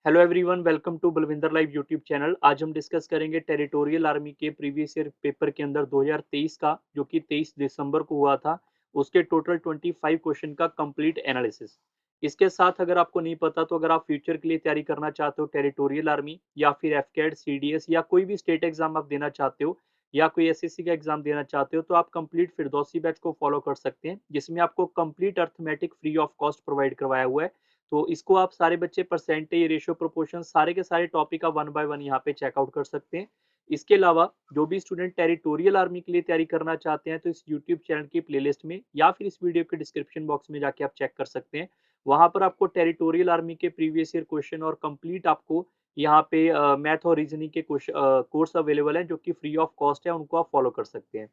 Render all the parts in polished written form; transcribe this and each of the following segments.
Hello everyone, welcome to Balwinder live YouTube channel. आज हम discuss करेंगे टेरिटोरियल आर्मी के प्रीवियस ईयर पेपर के अंदर 2023 का, जो कि 23 दिसंबर को हुआ था, उसके टोटल 25 क्वेश्चन का कंप्लीट एनालिसिस। इसके साथ अगर आपको नहीं पता तो अगर आप फ्यूचर के लिए तैयारी करना चाहते हो टेरिटोरियल आर्मी या फिर एफकेड, सीडीएस या कोई भी स्टेट एग्जाम आप देना चाहते हो या कोई एसएससी का एग्जाम देना चाहते हो तो आप कंप्लीट फिरदौसी बैच को फॉलो कर सकते हैं, जिसमें आपको complete arithmetic free of cost provide करवाया हुआ है। तो इसको आप सारे बच्चे परसेंटेज, रेशियो, प्रोपोर्शन सारे के सारे टॉपिक आप वन बाय वन यहाँ पे चेकआउट कर सकते हैं। इसके अलावा जो भी स्टूडेंट टेरिटोरियल आर्मी के लिए तैयारी करना चाहते हैं तो इस यूट्यूब चैनल की प्लेलिस्ट में या फिर इस वीडियो के डिस्क्रिप्शन बॉक्स में जाके आप चेक कर सकते हैं। वहां पर आपको टेरिटोरियल आर्मी के प्रीवियस ईयर क्वेश्चन और कंप्लीट आपको यहाँ पे मैथ और रीजनिंग के कोर्स अवेलेबल है, जो कि फ्री ऑफ कॉस्ट है, उनको आप फॉलो कर सकते हैं।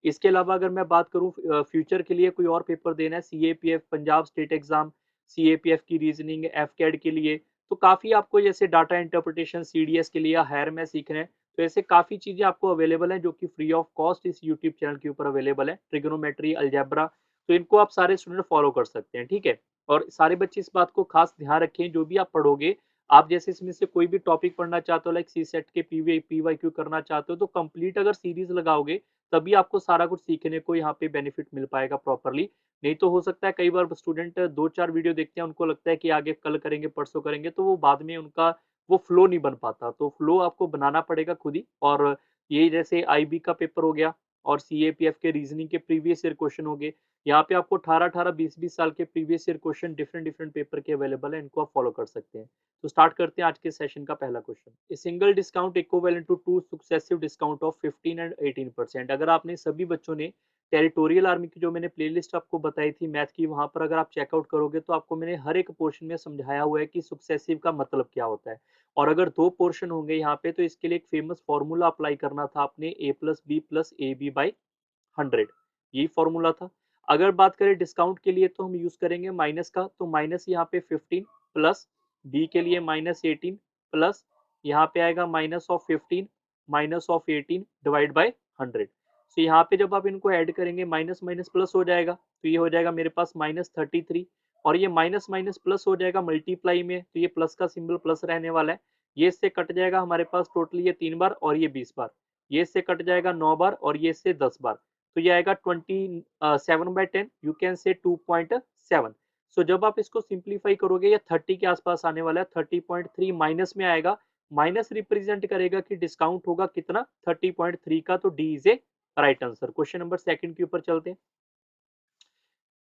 इसके अलावा अगर मैं बात करूँ फ्यूचर के लिए कोई और पेपर देना है, CAPF, Punjab state exam, CAPF की रीजनिंग, एफकेड के लिए, तो काफ़ी आपको जैसे डाटा इंटरप्रिटेशन सीडीएस के लिए या हायर में सीखना है, तो ऐसे काफ़ी चीज़ें आपको अवेलेबल हैं जो कि फ्री ऑफ कॉस्ट इस यूट्यूब चैनल के ऊपर अवेलेबल है। ट्रिग्नोमेट्री, अलजेब्रा, तो इनको आप सारे स्टूडेंट फॉलो कर सकते हैं, ठीक है। और सारे बच्चे इस बात को खास ध्यान रखें, जो भी आप पढ़ोगे, आप जैसे इसमें से कोई भी टॉपिक पढ़ना चाहते हो, लाइक सी सेट के पीवाई क्यू करना चाहते हो, तो कंप्लीट अगर सीरीज लगाओगे तभी आपको सारा कुछ सीखने को यहाँ पे बेनिफिट मिल पाएगा प्रॉपरली। नहीं तो हो सकता है कई बार स्टूडेंट 2-4 वीडियो देखते हैं, उनको लगता है कि आगे कल करेंगे, परसों करेंगे, तो वो बाद में उनका वो फ्लो नहीं बन पाता। तो फ्लो आपको बनाना पड़ेगा खुद ही। और ये जैसे आईबी का पेपर हो गया और सीएपीएफ के रीजनिंग के प्रीवियस ईयर क्वेश्चन हो गए। यहाँ पे आपको 18-18, 20-20 साल के previous year question different different paper के अवेलेबल है, इनको आप फॉलो कर सकते हैं। तो स्टार्ट करते हैं आज के सेशन का पहला question. A single discount equivalent to two successive discount of 15 and 18%। अगर आपने सभी बच्चों ने टेरिटोरियल आर्मी की जो मैंने प्लेलिस्ट आपको बताई थी मैथ की, वहां पर अगर आप चेकआउट करोगे तो आपको मैंने हर एक पोर्शन में समझाया हुआ है कि सक्सेसिव का मतलब क्या होता है। और अगर दो पोर्शन होंगे यहाँ पे तो इसके लिए एक फेमस फॉर्मूला अप्लाई करना था आपने, a+b+ab/100, यही फॉर्मूला था। अगर बात करें डिस्काउंट के लिए तो हम यूज करेंगे माइनस का, तो माइनस यहाँ पे 15 प्लस, बी के लिए -18 प्लस, यहाँ पे आएगा -15 -18 डिवाइड बाय 100। तो यहाँ पे जब आप इनको ऐड करेंगे माइनस माइनस प्लस हो जाएगा, तो ये हो जाएगा मेरे पास -33, और ये माइनस माइनस प्लस हो जाएगा मल्टीप्लाई में, तो ये प्लस का सिंबल प्लस रहने वाला है। ये इससे कट जाएगा हमारे पास टोटल ये 3 बार और ये 20 बार, ये इससे कट जाएगा 9 बार और ये इससे 10 बार, तो ये आएगा 27/10, यू कैन से 2.7। सो जब आप इसको सिंप्लीफाई करोगे ये 30 के आसपास आने वाला है, 30.3 माइनस में आएगा। माइनस रिप्रेजेंट करेगा कि डिस्काउंट होगा कितना, 30.3 का, तो D is a right answer. Question number second के ऊपर चलते हैं।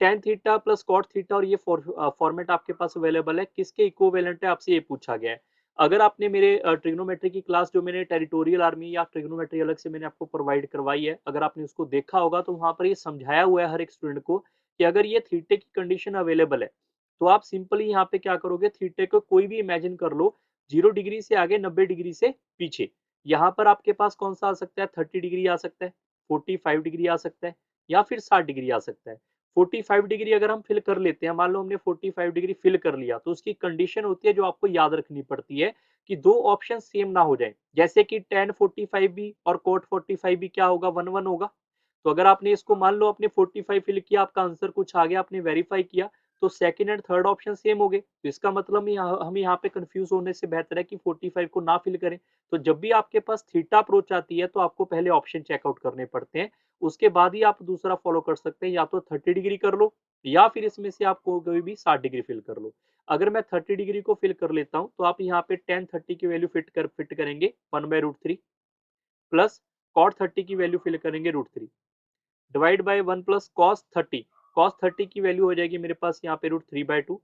Tan theta plus cot theta, और ये फॉर्मेट आपके पास अवेलेबल है, किसके इक्विवेलेंट है आपसे ये पूछा गया है। अगर आपने मेरे ट्रिग्नोमेट्री की क्लास जो मैंने टेरिटोरियल आर्मी या ट्रिग्नोमेट्री अलग से मैंने आपको प्रोवाइड करवाई है, अगर आपने उसको देखा होगा तो वहां पर ये समझाया हुआ है हर एक स्टूडेंट को कि अगर ये थीटे की कंडीशन अवेलेबल है तो आप सिंपली यहाँ पे क्या करोगे, थीटे को कोई भी इमेजिन कर लो 0 डिग्री से आगे, 90 डिग्री से पीछे। यहाँ पर आपके पास कौन सा आ सकता है, 30 डिग्री आ सकता है, 45 डिग्री आ सकता है, या फिर 60 डिग्री आ सकता है। 45 डिग्री अगर हम फिल कर लेते हैं, मान लो हमने 45 डिग्री फिल कर लिया, तो उसकी कंडीशन होती है जो आपको याद रखनी पड़ती है कि दो ऑप्शन सेम ना हो जाए, जैसे कि टेन 45 भी और कोट 45 भी क्या होगा, 1-1 होगा। तो अगर आपने इसको मान लो आपने 45 फिल किया, आपका आंसर कुछ आ गया, आपने वेरीफाई किया, तो second and third option same हो गए, तो इसका मतलब हम यहाँ पे कंफ्यूज होने से बेहतर है कि 45 को ना फिल करें। तो जब भी आपके पास थीटा अप्रोच आती है तो आपको पहले ऑप्शन चेकआउट करने पड़ते हैं, उसके बाद ही आप दूसरा फॉलो कर सकते हैं, या तो 30 डिग्री कर लो या फिर इसमें से आप कोई भी 60 डिग्री फिल कर लो। अगर मैं 30 डिग्री को फिल कर लेता हूं तो आप यहाँ पे टेन 30 की वैल्यू फिट करेंगे 1/√3, प्लस कॉट 30 की वैल्यू फिल करेंगे √3, डिवाइड बाय 1 प्लस कॉस 30 की वैल्यू हो जाएगी मेरे पास यहाँ पे √3/2,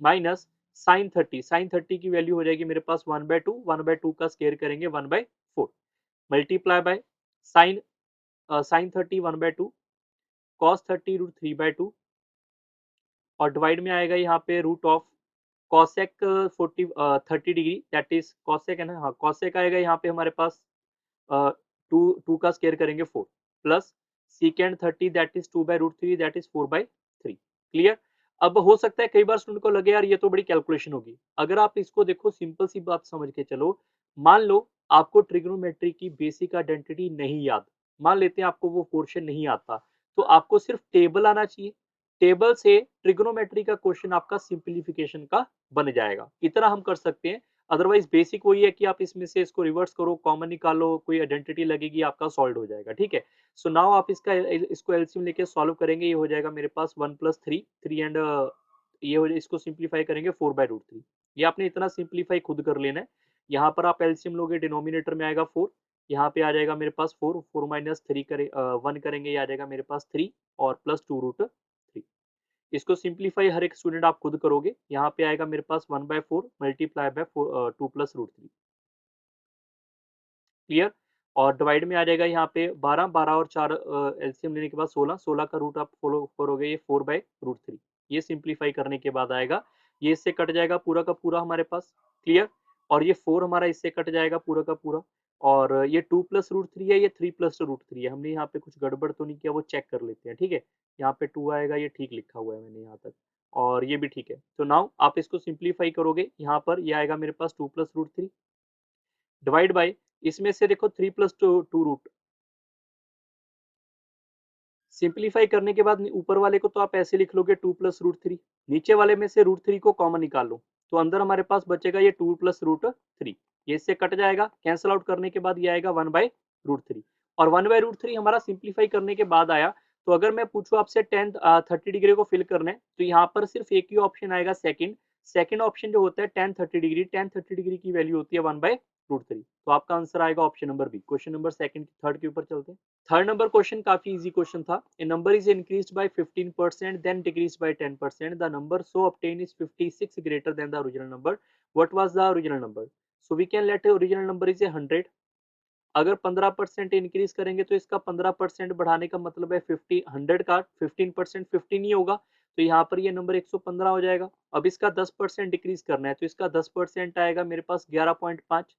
माइनस साइन 30 की वैल्यू हो जाएगी मेरे पास 1/2, 1/2 का स्केयर करेंगे 1/4, मल्टीप्लाई बाय साइन 30 1/2, cos 30 √3/2, और डिवाइड में आएगा यहाँ पे root of cosec 30 degree, that is cosec है ना, हाँ कॉसेक आएगा यहाँ पे हमारे पास टू टू का स्केयर करेंगे 4, plus secant 30 that is 2/√3, that is 4/3। Clear. अब हो सकता है कई बार स्टूडेंट को लगे यार ये तो बड़ी कैलकुलेशन होगी, अगर आप इसको देखो सिंपल सी बात समझ के चलो। मान लो आपको ट्रिग्नोमेट्री की बेसिक आइडेंटिटी नहीं याद, मान लेते हैं आपको वो पोर्शन नहीं आता, तो आपको सिर्फ टेबल आना चाहिए, टेबल से ट्रिग्नोमेट्री का क्वेश्चन आपका सिंप्लीफिकेशन का बन जाएगा। इतना हम कर सकते हैं। अदरवाइज बेसिक वही है कि आप इसमें से इसको रिवर्स करो, कॉमन निकालो, कोई आइडेंटिटी लगेगी, आपका सॉल्व हो जाएगा। ठीक है। सो नाउ आप इसको एलसीएम लेके सॉल्व करेंगे। ये हो जाएगा मेरे पास 1 प्लस 3 एंड ये हो जाए, इसको सिंप्लीफाई करेंगे 4/√3। ये आपने इतना सिंप्लीफाई खुद कर लेना है। यहाँ पर आप एलसीएम लोगे, डिनोमिनेटर में आएगा 4, यहाँ पे आ जाएगा मेरे पास 4 माइनस 3 करे 1 करेंगे, ये आ जाएगा मेरे पास 3 और प्लस 2√3। इसको सिंप्लीफाई हर एक स्टूडेंट आप खुद करोगे। यहाँ पे आएगा मेरे पास 1/4 मल्टीप्लाई बाय 2 प्लस √3। क्लियर। और डिवाइड में आ जाएगा यहाँ पे 12, 12 और 4 एलसीएम लेने के बाद 16, 16 का रूट आप फॉलो करोगे, ये 4/√3। ये सिंप्लीफाई करने के बाद आएगा, ये इससे कट जाएगा पूरा का पूरा हमारे पास। क्लियर। और ये 4 हमारा इससे कट जाएगा पूरा का पूरा। और ये 2 प्लस √3 है, ये 3 प्लस √3 है। हमने यहाँ पे कुछ गड़बड़ तो नहीं किया, वो चेक कर लेते हैं। ठीक है। यहाँ पे 2 आएगा, ये ठीक लिखा हुआ है मैंने यहाँ तक, और ये भी ठीक है। तो नाउ आप इसको सिंप्लीफाई करोगे, यहाँ पर ये आएगा मेरे पास 2 प्लस √3 डिवाइड बाय, इसमें से देखो 3 प्लस टू रूट, सिंप्लीफाई करने के बाद ऊपर वाले को तो आप ऐसे लिख लोगे 2 प्लस √3, नीचे वाले में से √3 को कॉमन निकाल लो, तो अंदर हमारे पास बचेगा ये 2 प्लस √3। ये इससे कट जाएगा, कैंसिल आउट करने के बाद ये आएगा 1/√3। और 1/√3 हमारा सिंप्लीफाई करने के बाद आया। तो अगर मैं पूछूं आपसे 30 डिग्री को फिल करना है, तो यहाँ पर सिर्फ एक ही ऑप्शन आएगा, सेकंड। सेकंड ऑप्शन जो होता है 10 30 डिग्री की वैल्यू होती है 1/√3। तो आपका आंसर आएगा option number B. Question number second third के ऊपर चलते हैं। थर्ड नंबर क्वेश्चन काफी इजी क्वेश्चन था। A number is increased by 15% then decreased by 10%, the number so obtained is 56 greater than the original number, what was the original number. So we can let original number is 100। अगर 15% increase करेंगे तो इसका 15% बढ़ाने का मतलब है 50, 100 का 15% 15 ही होगा, तो यहाँ पर ये नंबर 115 हो जाएगा। अब इसका 10% डिक्रीज करना है, तो इसका 10% आएगा मेरे पास 11.5।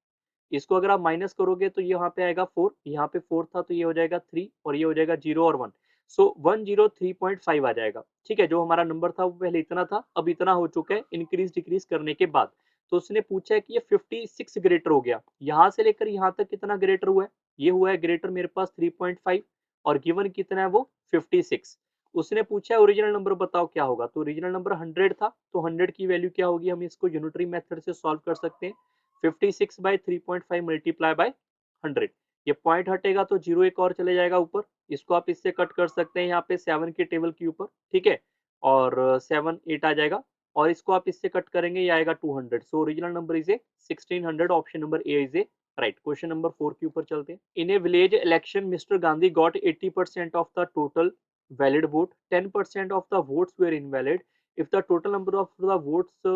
इसको अगर आप माइनस करोगे तो यहाँ पे आएगा 4, यहाँ पे 4 था तो ये हो जाएगा 3, और ये हो जाएगा 0 और 1। सो 103.5 आ जाएगा। ठीक है। जो हमारा नंबर था वो पहले इतना था, अब इतना हो चुका है इंक्रीज डिक्रीज करने के बाद। तो उसने पूछा है कि ये 56 ग्रेटर हो गया, यहाँ से लेकर यहाँ तक कितना ग्रेटर हुआ है, ये हुआ है ग्रेटर मेरे पास 3.5, और गिवन कितना है वो 56। उसने पूछा है ओरिजिनल नंबर बताओ क्या होगा, तो ओरिजिनल नंबर 100 था, तो 100 की वैल्यू क्या होगी, हम इसको यूनिटरी मेथड से सॉल्व कर सकते हैं। 56/3.5 मल्टीप्लाई बाय 100, ये पॉइंट हटेगा तो जीरो एक और चले जाएगा ऊपर, इसको आप इससे कट कर सकते हैं यहाँ पे 7 के टेबल के ऊपर। ठीक है। और 7 8 आ जाएगा, और इसको आप इससे कट करेंगे, ये आएगा 200। So original number is A 1600, option number A is a right. Question number 4 के ऊपर चलते हैं। In a village election mister Gandhi got 80% of the total valid vote, 10% of the votes were invalid. If the total number of the votes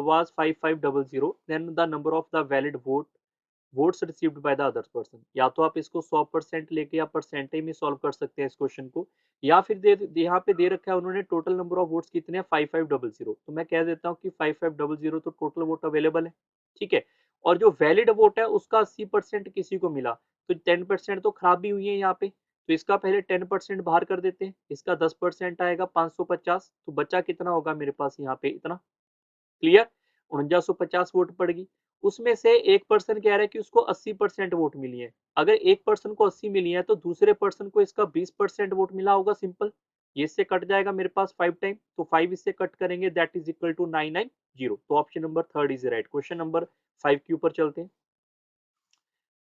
was 5500, then the number of the valid votes received by the other person। या तो आप इसको 100% लेके या percentage में solve कर सकते हैं इस क्वेश्चन को, या फिर यहाँ पे दे रखा है उन्होंने टोटल नंबर ऑफ वोट्स कितने हैं 5500, तो मैं कह देता हूँ कि 5500 तो टोटल वोट अवेलेबल है। ठीक है। और जो वैलिड वोट है उसका 80% किसी को मिला, तो 10% तो खराब भी हुई है यहाँ पे, तो इसका पहले 10% बाहर कर देते हैं, इसका 10% आएगा 550, तो बचा कितना होगा मेरे पास यहाँ पे इतना। क्लियर। 4950 वोट पड़ेगी। उसमें से एक पर्सन कह रहा है कि उसको 80% वोट मिली है। अगर एक पर्सन को 80 मिली है तो दूसरे पर्सन को इसका 20% वोट मिला होगा, सिंपल। ये इससे कट जाएगा मेरे पास 5 टाइम, तो 5 इससे कट करेंगे, दैट इज इक्वल टू 990। तो option number third is right. Question number 5 के ऊपर चलते हैं।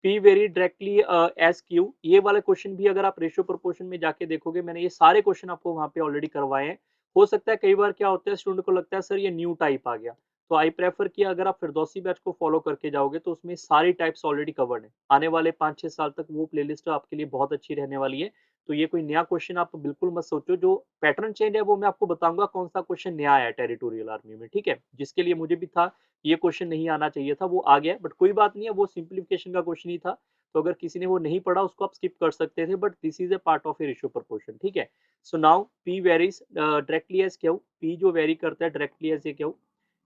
P vary directly as Q, ये वाला क्वेश्चन भी अगर आप रेशियो प्रोपोर्शन में जाके देखोगे, मैंने ये सारे क्वेश्चन आपको वहां पे ऑलरेडी करवाए हैं। हो सकता है कई बार क्या होता है स्टूडेंट को लगता है सर ये न्यू टाइप आ गया, तो आई प्रेफर कि अगर आप फिरदौसी बैच को फॉलो करके जाओगे तो उसमें सारी टाइप्स ऑलरेडी कवर्ड है। आने वाले 5-6 साल तक वो प्लेलिस्ट आपके लिए बहुत अच्छी रहने वाली है। तो ये कोई नया क्वेश्चन आप बिल्कुल मत सोचो, जो पैटर्न चेंज है वो मैं आपको बताऊंगा कौन सा क्वेश्चन नया आया टेरिटोरियल आर्मी में। ठीक है। जिसके लिए मुझे भी था ये क्वेश्चन नहीं आना चाहिए था, वो आ गया, बट कोई बात नहीं है, वो सिंप्लीफिकेशन का क्वेश्चन ही था। तो अगर किसी ने वो नहीं पढ़ा उसको आप स्किप कर सकते थे, but this is a part of a ratio proportion. ठीक है। So now P varies directly as Q, P जो वेरी करता है directly as a Q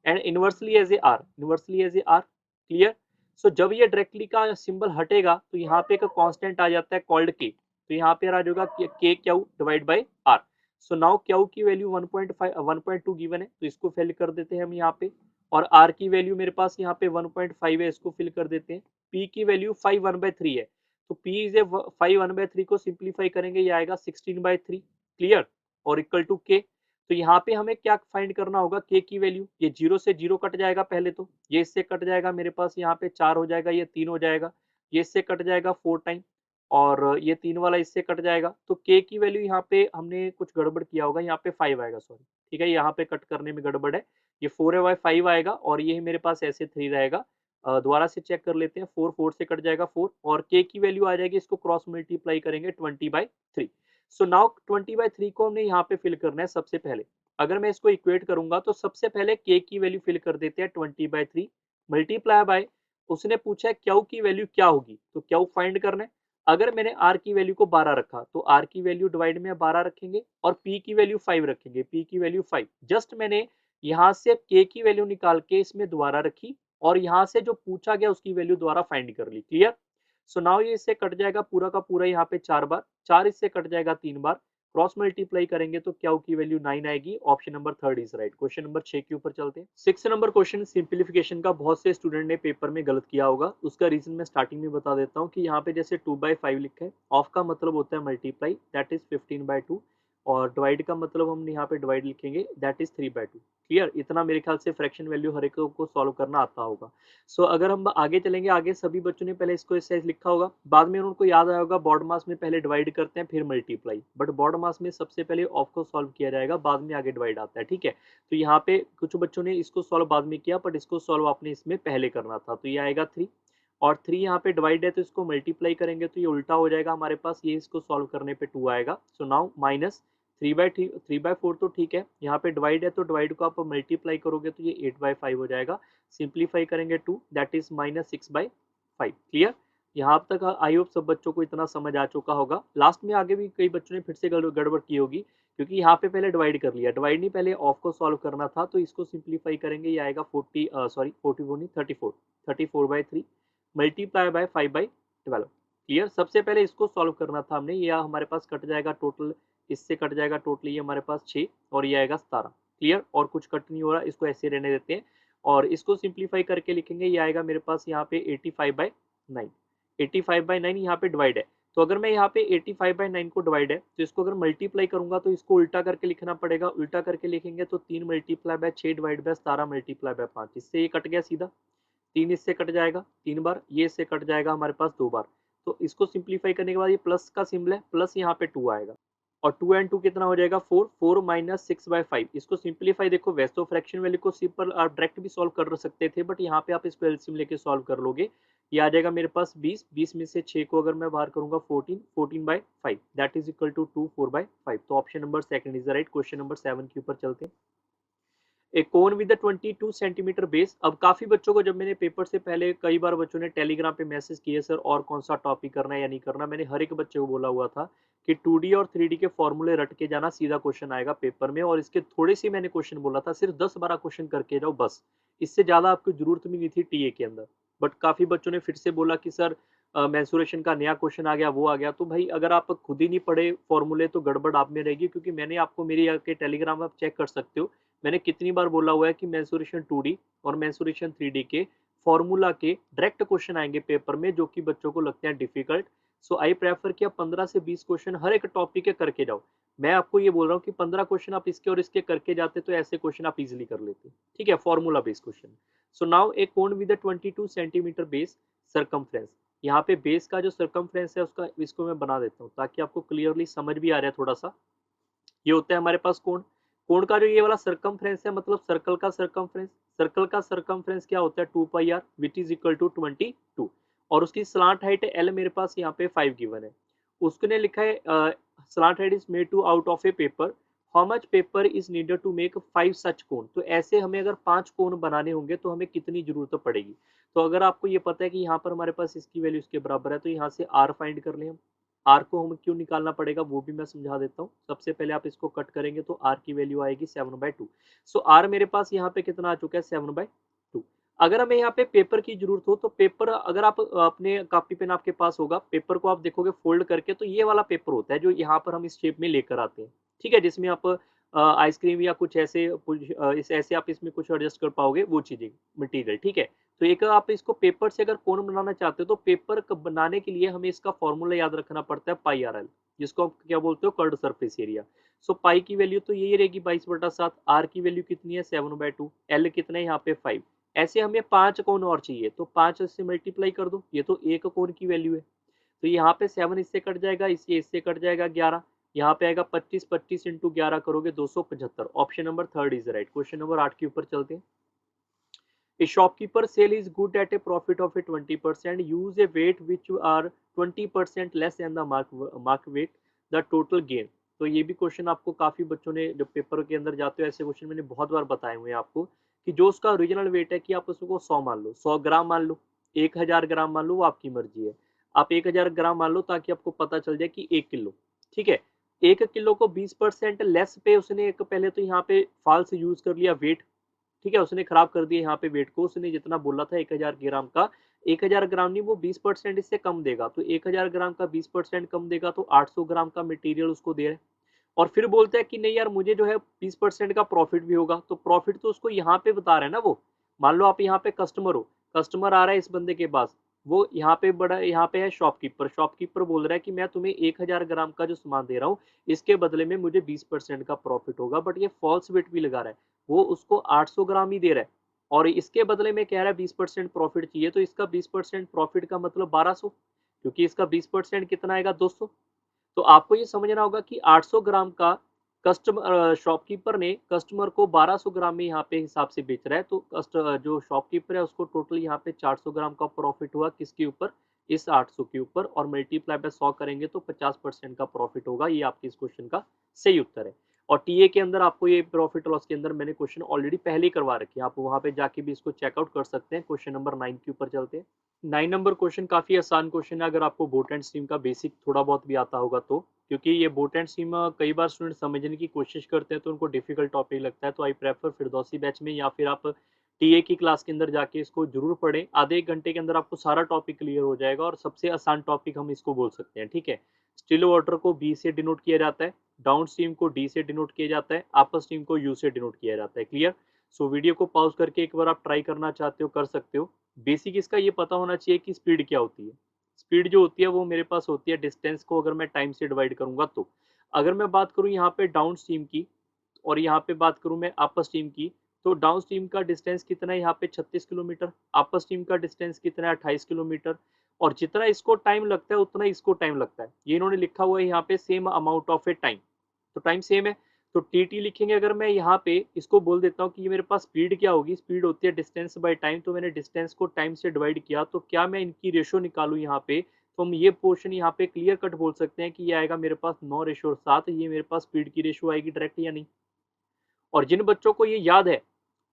and inversely as a R, inversely as a R. Clear. So जब ये directly का symbol हटेगा तो यहाँ पे एक कांस्टेंट आ जाता है कॉल्ड के, तो यहाँ पे आ जाएगा के Q divide by R. So now Q की वैल्यू 1.5 1.2 गिवन है, तो इसको फिल कर देते हैं हम यहाँ पे, और आर की वैल्यू मेरे पास यहाँ पे 1.5 है, इसको फिल कर देते हैं। पी की वैल्यू 5 1/3 है, तो पी इज ए 5 1/3 को सिंप्लीफाई करेंगे, ये आएगा 16/3। क्लियर। और इक्वल टू के, तो यहाँ पे हमें क्या फाइंड करना होगा, के की वैल्यू। ये 0 से 0 कट जाएगा पहले तो, ये इससे कट जाएगा मेरे पास, यहाँ पे 4 हो जाएगा, ये 3 हो जाएगा, ये इससे कट जाएगा 4 टाइम, और ये 3 वाला इससे कट जाएगा। तो के की वैल्यू यहाँ पे हमने कुछ गड़बड़ किया होगा, यहाँ पे 5 आएगा, सॉरी, ठीक है, यहाँ पे कट करने में गड़बड़ है, ये 4 है, 5 आएगा, और ये मेरे पास ऐसे 3 रहेगा। दोबारा से चेक कर लेते हैं, 4 4 से कट जाएगा 4, और के की वैल्यू आ जाएगी, इसको क्रॉस मल्टीप्लाई करेंगे 20/3। सो नाउ 20/3 को हमने यहाँ पे फिल करना है सबसे पहले। अगर मैं इसको इक्वेट करूंगा तो सबसे पहले के की वैल्यू फिल कर देते हैं 20/3 मल्टीप्लाई बाय, उसने पूछा है क्यू की वैल्यू क्या होगी, तो क्यू फाइंड करना है। अगर मैंने आर की वैल्यू को 12 रखा तो आर की वैल्यू डिवाइड में 12 रखेंगे, और पी की वैल्यू 5 रखेंगे, पी की वैल्यू 5। जस्ट मैंने यहाँ से के की वैल्यू निकाल के इसमें दोबारा रखी, और यहाँ से जो पूछा गया उसकी वैल्यू दोबारा फाइंड कर ली। क्लियर? सो नाउ ये इससे कट जाएगा पूरा का पूरा यहाँ पे 4 बार, 4 इससे कट जाएगा 3 बार, क्रॉस मल्टीप्लाई करेंगे तो क्या की वैल्यू 9 आएगी। Option number 3 is right. Question number 6 के ऊपर चलते हैं। 6 नंबर क्वेश्चन सिंप्लीफिकेशन का बहुत से स्टूडेंट ने पेपर में गलत किया होगा, उसका रीजन मैं स्टार्टिंग में बता देता हूँ कि यहाँ पे जैसे 2/5 लिखा है, ऑफ का मतलब होता है मल्टीप्लाई, दैट इज 15/2, और डिवाइड का मतलब हम यहाँ पे डिवाइड लिखेंगे, दैट इज 3/2। क्लियर? इतना मेरे ख्याल से फ्रैक्शन वैल्यू हर एक को सॉल्व करना आता होगा। सो अगर हम आगे चलेंगे, आगे सभी बच्चों ने पहले इसको ऐसे लिखा होगा, बाद में उनको याद आया होगा बॉड मास में पहले डिवाइड करते हैं फिर मल्टीप्लाई, बट बॉड मास में सबसे पहले ऑफ को सॉल्व किया जाएगा, बाद में आगे डिवाइड आता है। ठीक है, तो यहाँ पे कुछ बच्चों ने इसको सॉल्व बाद में किया, बट इसको सॉल्व आपने इसमें पहले करना था। तो ये आएगा 3, और 3 यहाँ पे डिवाइड है तो इसको मल्टीप्लाई करेंगे तो ये उल्टा हो जाएगा हमारे पास, ये इसको सॉल्व करने पे 2 आएगा। सो नाउ माइनस 3/4 तो ठीक है, यहाँ पे डिवाइड है तो डिवाइड को आप मल्टीप्लाई करोगे तो ये 8/5 हो जाएगा, सिंप्लीफाई करेंगे 2, दैट इज -6/5। क्लियर? यहाँ तक आई होप सब बच्चों को इतना समझ आ चुका होगा। लास्ट में आगे भी कई बच्चों ने फिर से गड़बड़ की होगी, क्योंकि यहाँ पे पहले डिवाइड कर लिया, डिवाइड नहीं पहले ऑफ को सॉल्व करना था, तो इसको सिंप्लीफाई करेंगे, ये आएगा 44 नहीं 34/3 मल्टीप्लाई बाय 5/12। क्लियर? सबसे पहले इसको सॉल्व करना था हमने, ये हमारे पास कट जाएगा टोटल, इससे कट जाएगा टोटल ये हमारे पास 6, और ये आएगा 17। क्लियर? और कुछ कट नहीं हो रहा, इसको ऐसे रहने देते हैं, और इसको सिंप्लीफाई करके लिखेंगे, ये आएगा मेरे पास यहाँ पे 85/9। 85/9 यहाँ पे डिवाइड है, तो अगर मैं यहाँ पे 85/9 को डिवाइड है तो इसको अगर मल्टीप्लाई करूंगा तो इसको उल्टा करके लिखना पड़ेगा, उल्टा करके लिखेंगे तो 3 multiply by 6 divide by 17 multiply by 5, इससे ये कट गया सीधा, 3 इससे कट जाएगा 3 बार, ये इससे कट जाएगा हमारे पास 2 बार। तो इसको सिंप्लीफाई करने के बाद ये प्लस का सिंबल है, प्लस यहाँ पे 2 आएगा, और 2 एंड 2 कितना हो जाएगा 4, 4 माइनस 6/5। इसको सिंप्लीफाई, देखो वैसे तो फ्रैक्शन वैल्यू को सिंपल आप डायरेक्ट भी सॉल्व कर सकते थे, बट यहाँ पे आप इसको एलसीएम लेके सॉल्व कर लोगे, ये आ जाएगा मेरे पास 20, 20 में से 6 को अगर मैं बाहर करूंगा 14, 14/5, दैट इज इक्वल टू 2 4/5। तो option number second is right. Question number 7 के ऊपर चलते हैं। ए कोन विद 22 सेंटीमीटर बेस। अब काफी बच्चों को, जब मैंने पेपर से पहले कई बार बच्चों ने टेलीग्राम पे मैसेज किए, सर और कौन सा टॉपिक करना है या नहीं करना, मैंने हर एक बच्चे को बोला हुआ था कि 2D और 3D के फॉर्मूले रट के जाना, सीधा क्वेश्चन आएगा पेपर में, और इसके थोड़े से मैंने क्वेश्चन बोला था, सिर्फ 10-12 क्वेश्चन करके जाओ बस, इससे ज्यादा आपको जरूरत भी नहीं थी टीए के अंदर। बट काफी बच्चों ने फिर से बोला कि सर मेंसुरेशन का नया क्वेश्चन आ गया, वो आ गया, तो भाई अगर आप खुद ही नहीं पढ़े फॉर्मूले तो गड़बड़ आप में रहेगी, क्योंकि मैंने आपको, मेरी आके टेलीग्राम आप चेक कर सकते हो, मैंने कितनी बार बोला हुआ है कि मेंसुरेशन 2D और मेंसुरेशन 3D के फॉर्मूला के डायरेक्ट क्वेश्चन आएंगे पेपर में, जो कि बच्चों को लगते हैं डिफिकल्ट। सो आई प्रेफर कि आप 15 से 20 क्वेश्चन हर एक टॉपिक के करके जाओ। मैं आपको ये बोल रहा हूँ कि 15 क्वेश्चन आप इसके और इसके करके जाते तो ऐसे क्वेश्चन आप इजिली कर लेते। ठीक है, formula based question. So now A cone with 22 centimetre base circumference. यहाँ पे बेस का जो सरकमफ्रेंस है उसका, इसको मैं बना देता हूँ ताकि आपको क्लियरली समझ भी आ रहा है थोड़ा सा। ये होता है हमारे पास कोण, कोण का जो ये वाला सरकमफ्रेंस है, मतलब सर्कल का सरकमफ्रेंस, सर्कल का सरकमफ्रेंस क्या होता है 2πr which is equal to 22, और उसकी स्लांट हाइट है एल, मेरे पास यहाँ पे 5 गिवन है। उसने लिखा है slant height is made to out of a paper, how much paper is needed to make 5 such cone. तो ऐसे हमें अगर 5 कोण बनाने होंगे तो हमें कितनी जरूरत पड़ेगी। तो अगर आपको ये पता है कि यहाँ पर हमारे पास इसकी वैल्यू इसके बराबर है, तो यहाँ से आर फाइंड कर लें हम। आर को हमें क्यों निकालना पड़ेगा वो भी मैं समझा देता हूँ। सबसे पहले आप इसको कट करेंगे तो आर की वैल्यू आएगी 7/2। सो आर मेरे पास यहाँ पे कितना आ चुका है 7/2। अगर हमें यहाँ पे पेपर की जरूरत हो तो पेपर, अगर आप अपने कॉपी पेन आपके पास होगा, पेपर को आप देखोगे फोल्ड करके, तो ये वाला पेपर होता है जो यहाँ पर हम इस शेप में लेकर आते हैं। ठीक है, जिसमें आप आइसक्रीम या कुछ ऐसे इस ऐसे आप इसमें कुछ एडजस्ट कर पाओगे वो चीजें, मटेरियल। ठीक है, तो एक आप इसको पेपर से अगर कोन बनाना चाहते हो तो पेपर बनाने के लिए हमें इसका फॉर्मूला याद रखना पड़ता है पाई आर एल, जिसको आप क्या बोलते हो कर्ड सरफेस एरिया। सो पाई की वैल्यू तो यही रहेगी 22/7, आर की वैल्यू कितनी है 7/2, एल कितना है यहाँ पे 5। ऐसे हमें 5 कोन और चाहिए तो 5 से मल्टीप्लाई कर दो, ये तो एक कोन की वैल्यू है। तो यहाँ पे 7 इससे कट जाएगा, इससे कट जाएगा 11, यहाँ पे आएगा 25, 25 इंटू 11 करोगे 275। Option number third is right. Question number 8 के ऊपर चलते हैं। A shopkeeper sale is good at a profit of a 20%. Use a weight which are 20% less than the mark weight. The total gain. तो ये भी question आपको काफी बच्चों ने जब पेपर के अंदर जाते हो ऐसे क्वेश्चन मैंने बहुत बार बताए हुए हैं आपको कि जो उसका ओरिजिनल वेट है कि आप उसको 100 मान लो, 100 ग्राम मान लो, 1000 ग्राम मान लो, वो आपकी मर्जी है। आप 1000 ग्राम मान लो ताकि आपको पता चल जाए कि 1 किलो, ठीक है। 1 किलो को 20% लेस पे उसने एक पहले तो यहाँ पे फॉल्स यूज कर लिया वेट, ठीक है, उसने खराब कर दिया यहाँ पे वेट को। उसने जितना बोला था 1000 ग्राम का, 1000 ग्राम नहीं, वो 20% इससे कम देगा। तो 1000 ग्राम का 20% कम देगा तो 800 ग्राम का मटेरियल उसको दे रहे हैं। और फिर बोलते हैं कि नहीं यार मुझे जो है 20% का प्रॉफिट भी होगा। तो प्रॉफिट तो उसको यहाँ पे बता रहे हैं ना वो। मान लो आप यहाँ पे कस्टमर हो, कस्टमर आ रहा है इस बंदे के पास, वो यहाँ पे बड़ा यहाँ पे है शॉपकीपर, शॉपकीपर बोल रहा है कि मैं तुम्हें 1000 ग्राम का जो सामान दे रहा हूँ इसके बदले में मुझे 20% का प्रॉफिट होगा। बट ये फॉल्स वेट भी लगा रहा है, वो उसको 800 ग्राम ही दे रहा है और इसके बदले में कह रहा है 20% प्रॉफिट चाहिए। तो इसका 20% प्रॉफिट का मतलब 1200, क्योंकि इसका 20% कितना आएगा 200। तो आपको ये समझना होगा कि 800 ग्राम का कस्टमर शॉपकीपर ने कस्टमर को 1200 ग्राम में यहाँ पे हिसाब से बेच रहा है। तो जो शॉपकीपर है उसको टोटल यहाँ पे 400 ग्राम का प्रॉफिट हुआ, किसके ऊपर, इस 800 के ऊपर, और मल्टीप्लाई बाय 100 करेंगे तो 50% का प्रॉफिट होगा। ये आपके इस क्वेश्चन का सही उत्तर है। और टीए के अंदर आपको ये प्रॉफिट लॉस के अंदर मैंने क्वेश्चन ऑलरेडी पहले ही करवा रखे हैं, आप वहां पे जाके भी इसको चेकआउट कर सकते हैं। क्वेश्चन नंबर 9 के ऊपर चलते हैं। 9 नंबर क्वेश्चन काफी आसान क्वेश्चन है अगर आपको बोट एंड स्ट्रीम का बेसिक थोड़ा बहुत भी आता होगा तो, क्योंकि ये बोट एंड स्ट्रीम कई बार स्टूडेंट समझने की कोशिश करते हैं तो उनको डिफिकल्ट टॉपिक लगता है। तो आई प्रेफर फिरदौसी बैच में या फिर आप टीए की क्लास के अंदर जाके इसको जरूर पढ़ें। आधे एक घंटे के अंदर आपको सारा टॉपिक क्लियर हो जाएगा और सबसे आसान टॉपिक हम इसको बोल सकते हैं, ठीक है। स्टिल वाटर को बी से डिनोट किया जाता है, डाउन स्ट्रीम को डी से डिनोट किया जाता है, अपर स्ट्रीम को यू से डिनोट किया जाता है। क्लियर। सो वीडियो को पॉज करके एक बार आप ट्राई करना चाहते हो कर सकते हो। बेसिक इसका ये पता होना चाहिए कि स्पीड क्या होती है। स्पीड जो होती है वो मेरे पास होती है डिस्टेंस को अगर मैं टाइम से डिवाइड करूंगा तो। अगर मैं बात करूं यहाँ पे डाउन स्ट्रीम की और यहाँ पे बात करूं मैं अपर स्ट्रीम की, तो डाउन स्ट्रीम का डिस्टेंस कितना है यहाँ पे 36 किलोमीटर, अपर स्ट्रीम का डिस्टेंस कितना है 28 किलोमीटर। और जितना इसको टाइम लगता है उतना इसको टाइम लगता है। ये इन्होंने लिखा हुआ है यहाँ पे same amount of A time, तो टाइम सेम है। तो टी टी लिखेंगे। अगर मैं यहाँ पे इसको बोल देता हूँ कि ये मेरे पास स्पीड क्या होगी, स्पीड होती है डिस्टेंस बाय टाइम, तो मैंने डिस्टेंस को टाइम से डिवाइड किया, तो क्या मैं इनकी रेशो निकालूं यहाँ पे, तो हम ये पोर्शन यहाँ पे क्लियर कट बोल सकते हैं कि ये आएगा मेरे पास 9:7। ये मेरे पास स्पीड की रेशो आएगी डायरेक्ट या नहीं। और जिन बच्चों को ये याद है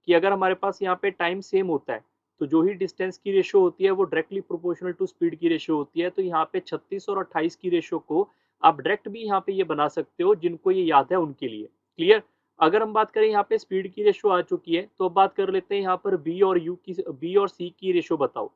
कि अगर हमारे पास यहाँ पे टाइम सेम होता है तो जो ही डिस्टेंस की रेशो होती है वो डायरेक्टली प्रोपोर्शनल टू स्पीड की रेशो होती है। तो यहाँ पे 36 और 28 की रेशो को आप डायरेक्ट भी यहाँ पे ये बना सकते हो, जिनको ये याद है उनके लिए। क्लियर। अगर हम बात करें यहाँ पे स्पीड की रेशो आ चुकी है तो अब बात कर लेते हैं यहाँ पर बी और सी की रेशो बताओ।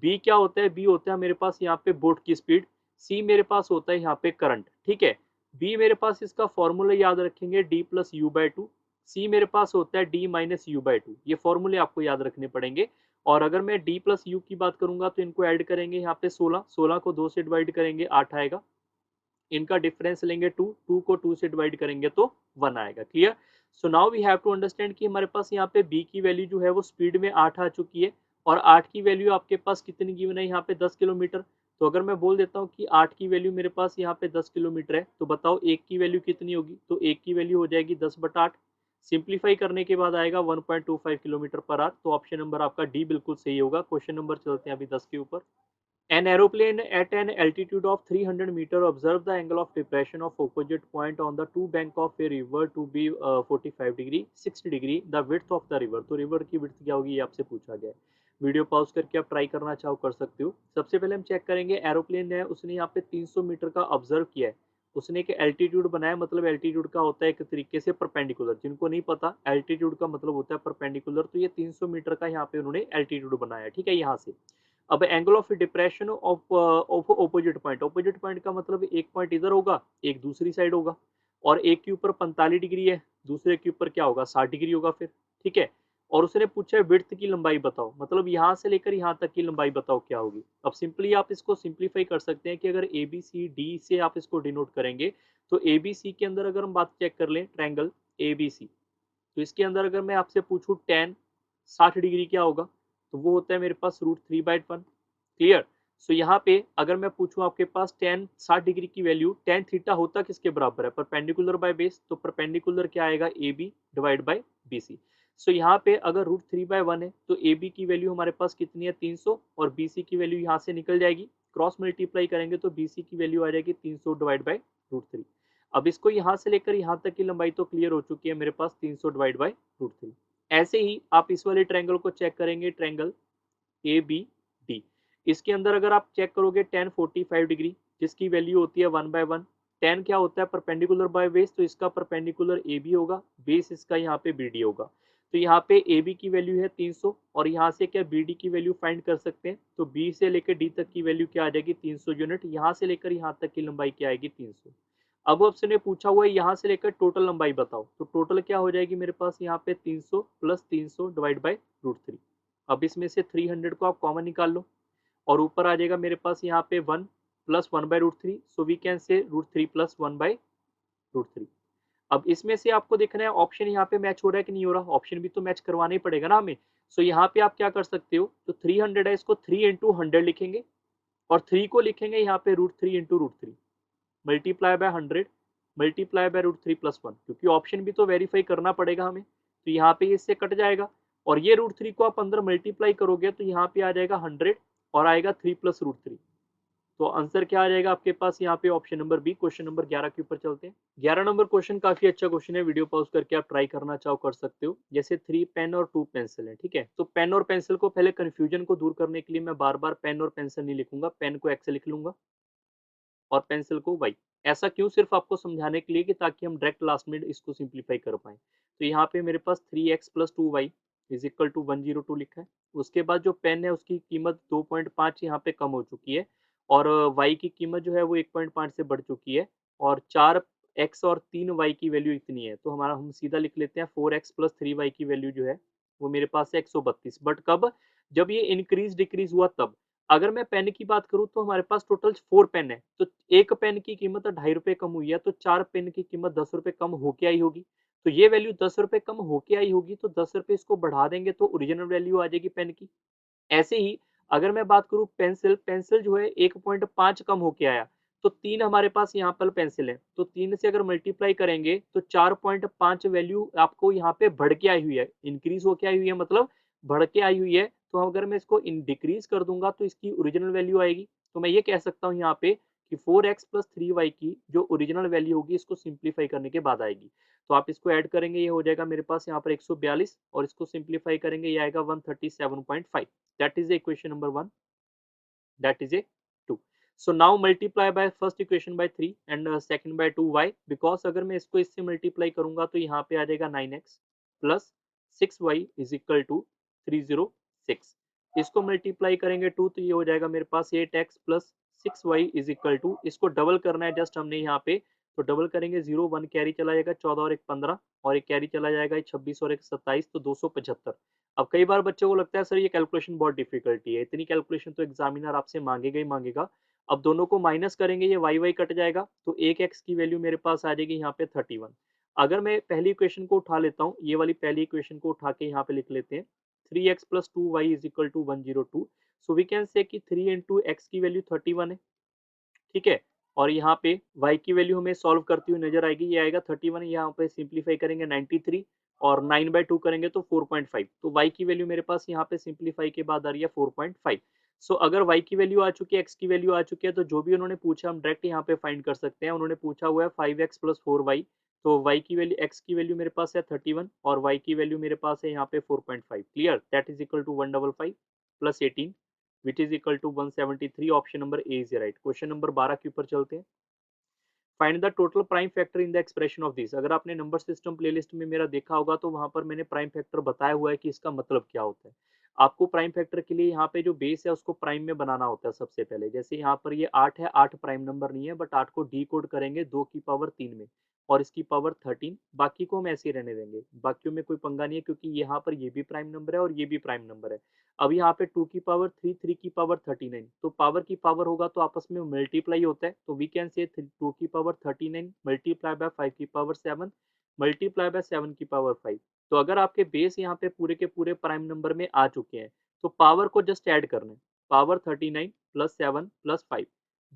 बी क्या होता है, बी होता है मेरे पास यहाँ पे बोट की स्पीड, सी मेरे पास होता है यहाँ पे करंट, ठीक है। बी मेरे पास इसका फॉर्मूला याद रखेंगे D+U/2, सी मेरे पास होता है D-U/2। ये फॉर्मूले आपको याद रखने पड़ेंगे। और अगर मैं D+U की बात करूंगा तो इनको ऐड करेंगे यहाँ पे 16, 16 को 2 से डिवाइड करेंगे 8 आएगा। इनका डिफरेंस लेंगे 2, 2 को 2 से डिवाइड करेंगे तो 1 आएगा। Clear. So now we have to understand कि हमारे पास यहाँ पे बी की वैल्यू जो है वो स्पीड में 8 आ चुकी है और 8 की वैल्यू आपके पास कितनी गिवन है यहाँ पे 10 किलोमीटर। तो अगर मैं बोल देता हूँ कि 8 की वैल्यू मेरे पास यहाँ पे 10 किलोमीटर है, तो बताओ एक की वैल्यू कितनी होगी, तो एक की वैल्यू हो जाएगी 10/8। सिंप्लीफाई करने के बाद आएगा 1.25 किलोमीटर पर आवर। तो ऑप्शन नंबर आपका डी बिल्कुल सही होगा। क्वेश्चन नंबर चलते हैं अभी 10 के ऊपर। An aeroplane at an altitude of 300 meter observed the angle of depression of opposite point on the two bank of a river to be 45 degree 60 degree the width of the river। तो river की width क्या होगी ये आपसे पूछा गया है। Video pause करके आप ट्राई करना चाहो कर सकते हो। सबसे पहले हम चेक करेंगे एरोप्लेन है उसने यहाँ पे 300 मीटर का ऑब्जर्व किया है, उसने एक एल्टीट्यूड बनाया। मतलब एल्टीट्यूड का होता है एक तरीके से परपेंडिकुलर, जिनको नहीं पता एल्टीट्यूड का मतलब होता है परपेंडिकुलर। तो ये 300 मीटर का यहाँ पे उन्होंने एल्टीट्यूड बनाया, ठीक है, यहाँ से। अब angle of depression of opposite point, opposite point का मतलब एक पॉइंट इधर होगा एक दूसरी साइड होगा, और एक के ऊपर 45 डिग्री है दूसरे के ऊपर क्या होगा 60 डिग्री होगा फिर, ठीक है। और उसने पूछा है विड्थ की लंबाई बताओ, मतलब यहाँ से लेकर यहाँ तक की लंबाई बताओ क्या होगी। अब सिंपली आप इसको सिंप्लीफाई कर सकते हैं कि अगर ए बी सी डी से आप इसको डिनोट करेंगे तो ए बी सी के अंदर अगर हम बात चेक कर लें ट्रायंगल ए बी सी, तो इसके अंदर अगर मैं आपसे पूछूं टेन 60 डिग्री क्या होगा, तो वो होता है मेरे पास √3/1। क्लियर। सो यहाँ पे अगर मैं पूछूं आपके पास टेन 60 डिग्री की वैल्यू टेन थीटा होता किसके बराबर है, परपेंडिकुलर बाय बेस, तो परपेंडिकुलर क्या आएगा A B divide by B C. So यहाँ पे अगर √3/1 है तो ए बी की वैल्यू हमारे पास कितनी है 300 और बी सी की वैल्यू यहाँ से निकल जाएगी, क्रॉस मल्टीप्लाई करेंगे तो बी सी की वैल्यू आ जाएगी 300 डिवाइड बाय √3। अब इसको यहाँ से लेकर यहाँ तक की लंबाई तो क्लियर हो चुकी है मेरे पास 300 डिवाइड बाय √3। ऐसे ही आप इस वाले ट्रायंगल को चेक करेंगे, ट्रायंगल ए बी डी, इसके अंदर अगर आप चेक करोगे टेन 45 डिग्री जिसकी वैल्यू होती है 1/1। टेन क्या होता है परपेंडिकुलर बाय बेस, तो इसका परपेंडिकुलर ए बी होगा, बेस इसका यहाँ पे बी डी होगा। तो यहाँ पे ए बी की वैल्यू है 300 और यहाँ से क्या बी डी की वैल्यू फाइंड कर सकते हैं, तो बी से लेकर डी तक की वैल्यू क्या आ जाएगी 300 यूनिट, यहाँ से लेकर यहाँ तक की लंबाई क्या आएगी 300। अब आपसे ने पूछा हुआ है यहाँ से लेकर टोटल लंबाई बताओ, तो टोटल क्या हो जाएगी मेरे पास यहाँ पे 300 प्लस 300 डिवाइड बाय √3। अब इसमें से 300 को आप कॉमन निकाल लो और ऊपर आ जाएगा मेरे पास यहाँ पे 1 प्लस 1/√3, सो वी कैन से √3 प्लस 1/√3। अब इसमें से आपको देखना है ऑप्शन यहाँ पे मैच हो रहा है कि नहीं हो रहा, ऑप्शन भी तो मैच करवाना ही पड़ेगा ना हमें। सो यहाँ पे आप क्या कर सकते हो, तो 300 है इसको 3 इंटू 100 लिखेंगे और 3 को लिखेंगे यहाँ पे √3 into √3 multiply by 100 multiply by √3 plus 1, क्योंकि ऑप्शन भी तो वेरीफाई करना पड़ेगा हमें, तो यहाँ पे इससे कट जाएगा और ये √3 को आप अंदर मल्टीप्लाई करोगे तो यहाँ पे आ जाएगा 100 और आएगा 3 प्लस √3। तो आंसर क्या आ जाएगा आपके पास यहाँ पे option number B. Question number 11 के ऊपर चलते हैं। 11 नंबर क्वेश्चन काफी अच्छा क्वेश्चन है, वीडियो पॉज करके आप ट्राई करना चाहो कर सकते हो। जैसे 3 पेन और 2 पेंसिल है, ठीक है, तो पेन और पेंसिल को पहले कंफ्यूजन को दूर करने के लिए मैं बार बार पेन और पेंसिल नहीं लिखूंगा, पेन को एक्स लिख लूंगा और पेंसिल को वाई। ऐसा क्यों, सिर्फ आपको समझाने के लिए कि ताकि हम डायरेक्ट लास्ट में इसको सिंप्लीफाई कर पाए। तो यहाँ पे मेरे पास 3x plus 2y is equal to 102 लिखा है। उसके बाद जो पेन है उसकी कीमत 2.5 यहाँ पे कम हो चुकी है और y की कीमत जो है वो 1.5 से बढ़ चुकी है और 4x और 3y की वैल्यू इतनी है, तो हमारा हम सीधा लिख लेते हैं 4x प्लस 3y की वैल्यू जो है वो मेरे पास है 132। बट कब, जब ये इंक्रीज डिक्रीज हुआ तब। अगर मैं पेन की बात करूं तो हमारे पास टोटल 4 पेन है, तो एक पेन की कीमत 2.5 रुपए कम हुई है, तो 4 पेन की कीमत 10 रुपए कम होके आई होगी। तो ये वैल्यू 10 रुपए कम होके आई होगी, तो 10 रुपए इसको बढ़ा देंगे तो ओरिजिनल वैल्यू आ जाएगी पेन की। ऐसे ही अगर मैं बात करूं पेंसिल, पेंसिल जो है 1.5 कम होके आया, तो 3 हमारे पास यहाँ पर पेंसिल है, तो 3 से अगर मल्टीप्लाई करेंगे तो 4.5 वैल्यू आपको यहाँ पे बढ़ के आई हुई है, इंक्रीज होके आई हुई है, मतलब बढ़ के आई हुई है। तो अगर मैं इसको इन डिक्रीज कर दूंगा तो इसकी ओरिजिनल वैल्यू आएगी। तो मैं ये कह सकता हूँ यहाँ पे कि 4x प्लस 3y की जो ओरिजिनल वैल्यू होगी इसको सिंप्लीफाई करने के बाद आएगी। तो आप इसको ऐड करेंगे, ये हो जाएगा मेरे पास यहाँ पर 142 और इसको सिंप्लीफाई करेंगे ये आएगा 137.5। That is the equation number 1. That is a 2. So now multiply by first equation by 3 and second by 2. Why? Because अगर मैं इसको इससे मल्टीप्लाई करूंगा तो यहाँ पे आ जाएगा 9x plus 6y is equal to 306। इसको मल्टीप्लाई करेंगे 2 तो ये हो जाएगा मेरे पास 8x plus 6y is equal to, इसको डबल करना है जस्ट हमने यहाँ पे, तो डबल करेंगे 0 1 कैरी चला जाएगा, 14 और 1 15 और एक कैरी चला जाएगा 26 और 1 27, तो 275। अब कई बार बच्चों को लगता है सर ये कैलकुलेशन बहुत डिफिकल्टी है, इतनी कैलकुलेशन तो एग्जामिनर आपसे मांगेगा ही मांगेगा। अब दोनों को माइनस करेंगे ये वाई वाई कट जाएगा, तो एक एक्स की वैल्यू मेरे पास आ जाएगी यहाँ पे 31। अगर मैं पहली इक्वेशन को उठा लेता हूँ, ये वाली पहली इक्वेशन को उठा के यहाँ पे लिख लेते हैं 3x plus 2y is equal to 102। So we can say कि 3 इंटू एक्स की वैल्यू 31 है, ठीक है, और यहाँ पे y की वैल्यू हमें सॉल्व करती हुई नजर आएगी, ये आएगा 31, यहाँ पे सिंप्लीफाई करेंगे 93 और 9/2 करेंगे तो 4.5, तो y की वैल्यू मेरे पास यहाँ पे सिंप्लीफाई के बाद आ रही है 4.5। सो अगर y की वैल्यू आ चुकी है, x की वैल्यू आ चुकी है, तो जो भी उन्होंने पूछा हम डायरेक्ट यहाँ पे फाइंड कर सकते हैं। उन्होंने पूछा हुआ है 5x प्लस 4y, तो y की वैल्यू, x की वैल्यू मेरे पास है 31 और y की वैल्यू मेरे पास है यहाँ पे 4.5। Clear, that is equal to 155 plus 18 which is equal to 173। Option number A is right. Question number 12 के ऊपर चलते हैं। Find the total prime factor in the expression of this. अगर आपने नंबर सिस्टम प्लेलिस्ट में मेरा देखा होगा तो वहां पर मैंने प्राइम फैक्टर बताया हुआ है कि इसका मतलब क्या होता है। आपको प्राइम फैक्टर के लिए यहाँ पे जो बेस है उसको प्राइम में बनाना होता है सबसे पहले। जैसे यहाँ पर ये 8 है, 8 प्राइम नंबर नहीं है, बट 8 को डिकोड करेंगे 2 की पावर 3 में और इसकी पावर 13, बाकी को हम ऐसे ही रहने देंगे। बाकियों में कोई पंगा नहीं है क्योंकि यहाँ पर ये भी प्राइम नंबर है और ये भी प्राइम नंबर है। अब यहाँ पे 2 की पावर 3, 3 की पावर 39, तो पावर की पावर होगा तो आपस में मल्टीप्लाई होता है, तो वी कैन से 2 की पावर 39 मल्टीप्लाई बाय 5 की पावर 7 मल्टीप्लाई बाय 7 की पावर 5। तो अगर आपके बेस यहाँ पे पूरे के पूरे प्राइम नंबर में आ चुके हैं तो पावर को जस्ट ऐड करना है। पावर 39 प्लस 7 प्लस 5,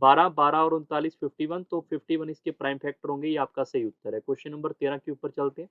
12, 12 और 39 51, तो 51 इसके प्राइम फैक्टर होंगे। ये आपका सही उत्तर है। क्वेश्चन नंबर 13 के ऊपर चलते हैं।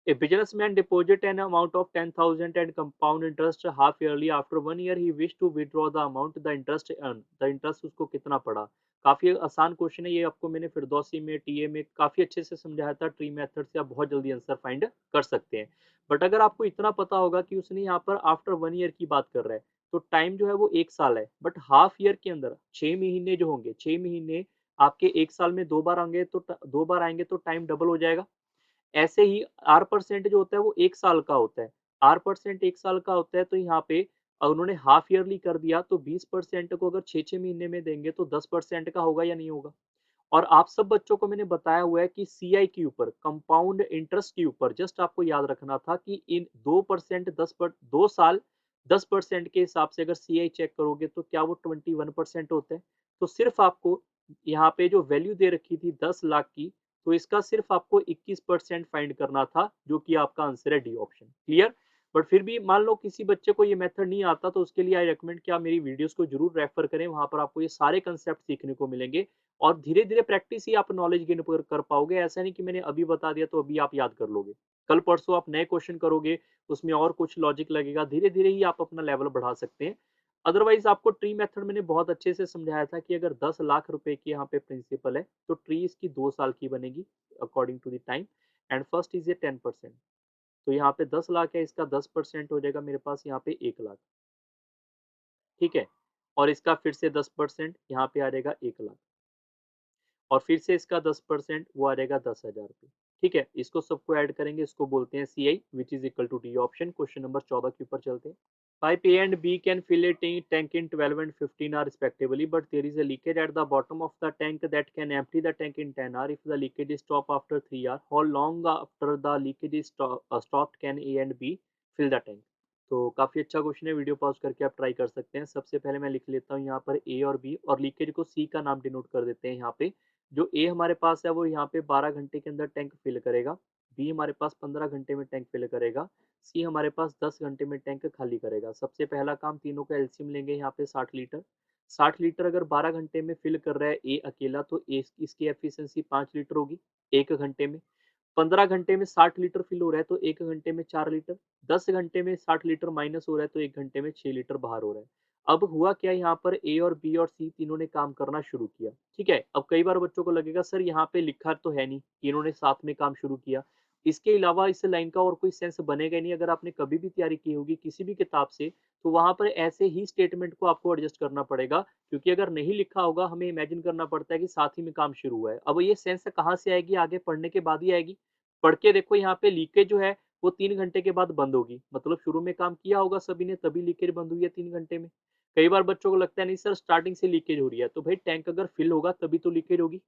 A businessman deposit an amount of 10,000 and compound interest half yearly. After 1 year, he wished to withdraw the amount. The interest earned. The interest उसको कितना पड़ा? काफी आसान क्वेश्चन है ये। आपको मैंने फिरदौसी में टीए में काफी अच्छे से समझाया था। ट्री मेथड से आप बहुत जल्दी आंसर फाइंड कर सकते हैं। बट अगर आपको इतना पता होगा कि उसने यहाँ पर आफ्टर 1 ईयर की बात कर रहा है, तो टाइम जो है वो 1 साल है, बट हाफ ईयर के अंदर 6 महीने जो होंगे, 6 महीने आपके 1 साल में 2 बार आएंगे, तो 2 बार आएंगे तो टाइम डबल हो जाएगा। ऐसे ही आर परसेंट जो होता है वो 1 साल का होता है। आर परसेंट 1 साल का होता है, तो यहाँ पे उन्होंने हाफ ईयरली कर दिया, तो 20% को अगर 6 महीने में देंगे तो 10% का होगा या नहीं होगा। और आप सब बच्चों को मैंने बताया हुआ है कि सीआई के ऊपर, कंपाउंड इंटरेस्ट के ऊपर, जस्ट आपको याद रखना था कि इन 2% 2 साल 10% के हिसाब से अगर सीआई चेक करोगे तो क्या वो 21% होता है। तो सिर्फ आपको यहाँ पे जो वैल्यू दे रखी थी 10 लाख की, तो इसका सिर्फ आपको 21% फाइंड करना था, जो कि आपका आंसर है डी ऑप्शन। क्लियर। बट फिर भी मान लो किसी बच्चे को ये मेथड नहीं आता, तो उसके लिए आई रिकमेंड कि आप मेरी वीडियोस को जरूर रेफर करें। वहां पर आपको ये सारे कंसेप्ट सीखने को मिलेंगे और धीरे धीरे प्रैक्टिस ही आप नॉलेज गेन कर पाओगे। ऐसा नहीं कि मैंने अभी बता दिया तो अभी आप याद कर लोगे। कल परसों आप नए क्वेश्चन करोगे, उसमें और कुछ लॉजिक लगेगा, धीरे धीरे ही आप अपना लेवल बढ़ा सकते हैं। अदरवाइज आपको ट्री मेथड मैंने बहुत अच्छे से समझाया था कि अगर 10 लाख रुपए की यहाँ पे प्रिंसिपल है तो ट्री इसकी 2 साल की बनेगी according to the time. And first is a 10%, तो यहाँ पे 10 लाख है, इसका 10% हो जाएगा मेरे पास यहाँ पे 1 लाख। ठीक है। और इसका फिर से 10% यहाँ पे आ जाएगा 1 लाख, और फिर से इसका 10% वो आ जाएगा 10,000 रुपये। ठीक है। इसको सबको ऐड करेंगे, इसको बोलते हैं C I, which is equal to D option. Question number 14 के ऊपर चलते हैं। Pipe A and B can fill a tank in 12 and 15 hours respectively, but there is a leakage at the bottom of the tank that can empty the tank in 10 hours. If the leakage is stopped after 3 hours, how long after the leakage is stopped can A and B fill the tank? तो काफ़ी अच्छा question है, video pause करके आप try कर सकते हैं। सबसे पहले मैं लिख लेता हूँ यहाँ पर ए और बी, और लीकेज को सी का नाम डिनोट कर देते हैं यहाँ पे। जो ए हमारे पास है वो यहाँ पे 12 घंटे के अंदर टैंक फिल करेगा, बी हमारे पास 15 घंटे में टैंक फिल करेगा, सी हमारे पास 10 घंटे में टैंक खाली करेगा। सबसे पहला काम, तीनों का एलसीएम लेंगे यहाँ पे 60 लीटर। 60 लीटर अगर 12 घंटे में फिल कर रहा है ए अकेला, तो ए इसकी एफिशिएंसी 5 लीटर होगी 1 घंटे में। 15 घंटे में 60 लीटर फिल हो रहा है तो 1 घंटे में 4 लीटर। 10 घंटे में 60 लीटर माइनस हो रहा है तो 1 घंटे में 6 लीटर बाहर हो रहा है। अब हुआ क्या, यहाँ पर ए और बी और सी तीनों ने काम करना शुरू किया। ठीक है। अब कई बार बच्चों को लगेगा सर यहाँ पे लिखा तो है नहीं कि इन्होंने साथ में काम शुरू किया। इसके अलावा इस लाइन का और कोई सेंस बनेगा ही नहीं। अगर आपने कभी भी तैयारी की होगी किसी भी किताब से, तो वहां पर ऐसे ही स्टेटमेंट को आपको एडजस्ट करना पड़ेगा, क्योंकि अगर नहीं लिखा होगा हमें इमेजिन करना पड़ता है कि साथ ही में काम शुरू हुआ है। अब ये सेंस कहाँ से आएगी, आगे पढ़ने के बाद ही आएगी। पढ़ के देखो, यहाँ पे लीकेज जो है वो 3 घंटे के बाद बंद होगी, मतलब शुरू में काम किया होगा सभी ने तभी लीकेज बंद हुई है 3 घंटे में। कई बार बच्चों को लगता है नहीं सर स्टार्टिंग से लीकेज हो रही है, तो भाई टैंक अगर फिल होगा तभी तो लीकेज होगी।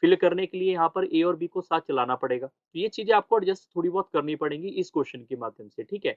फिल करने के लिए यहाँ पर ए और बी को साथ चलाना पड़ेगा, तो ये चीजें आपको एडजस्ट थोड़ी बहुत करनी पड़ेंगी इस क्वेश्चन के माध्यम से। ठीक है।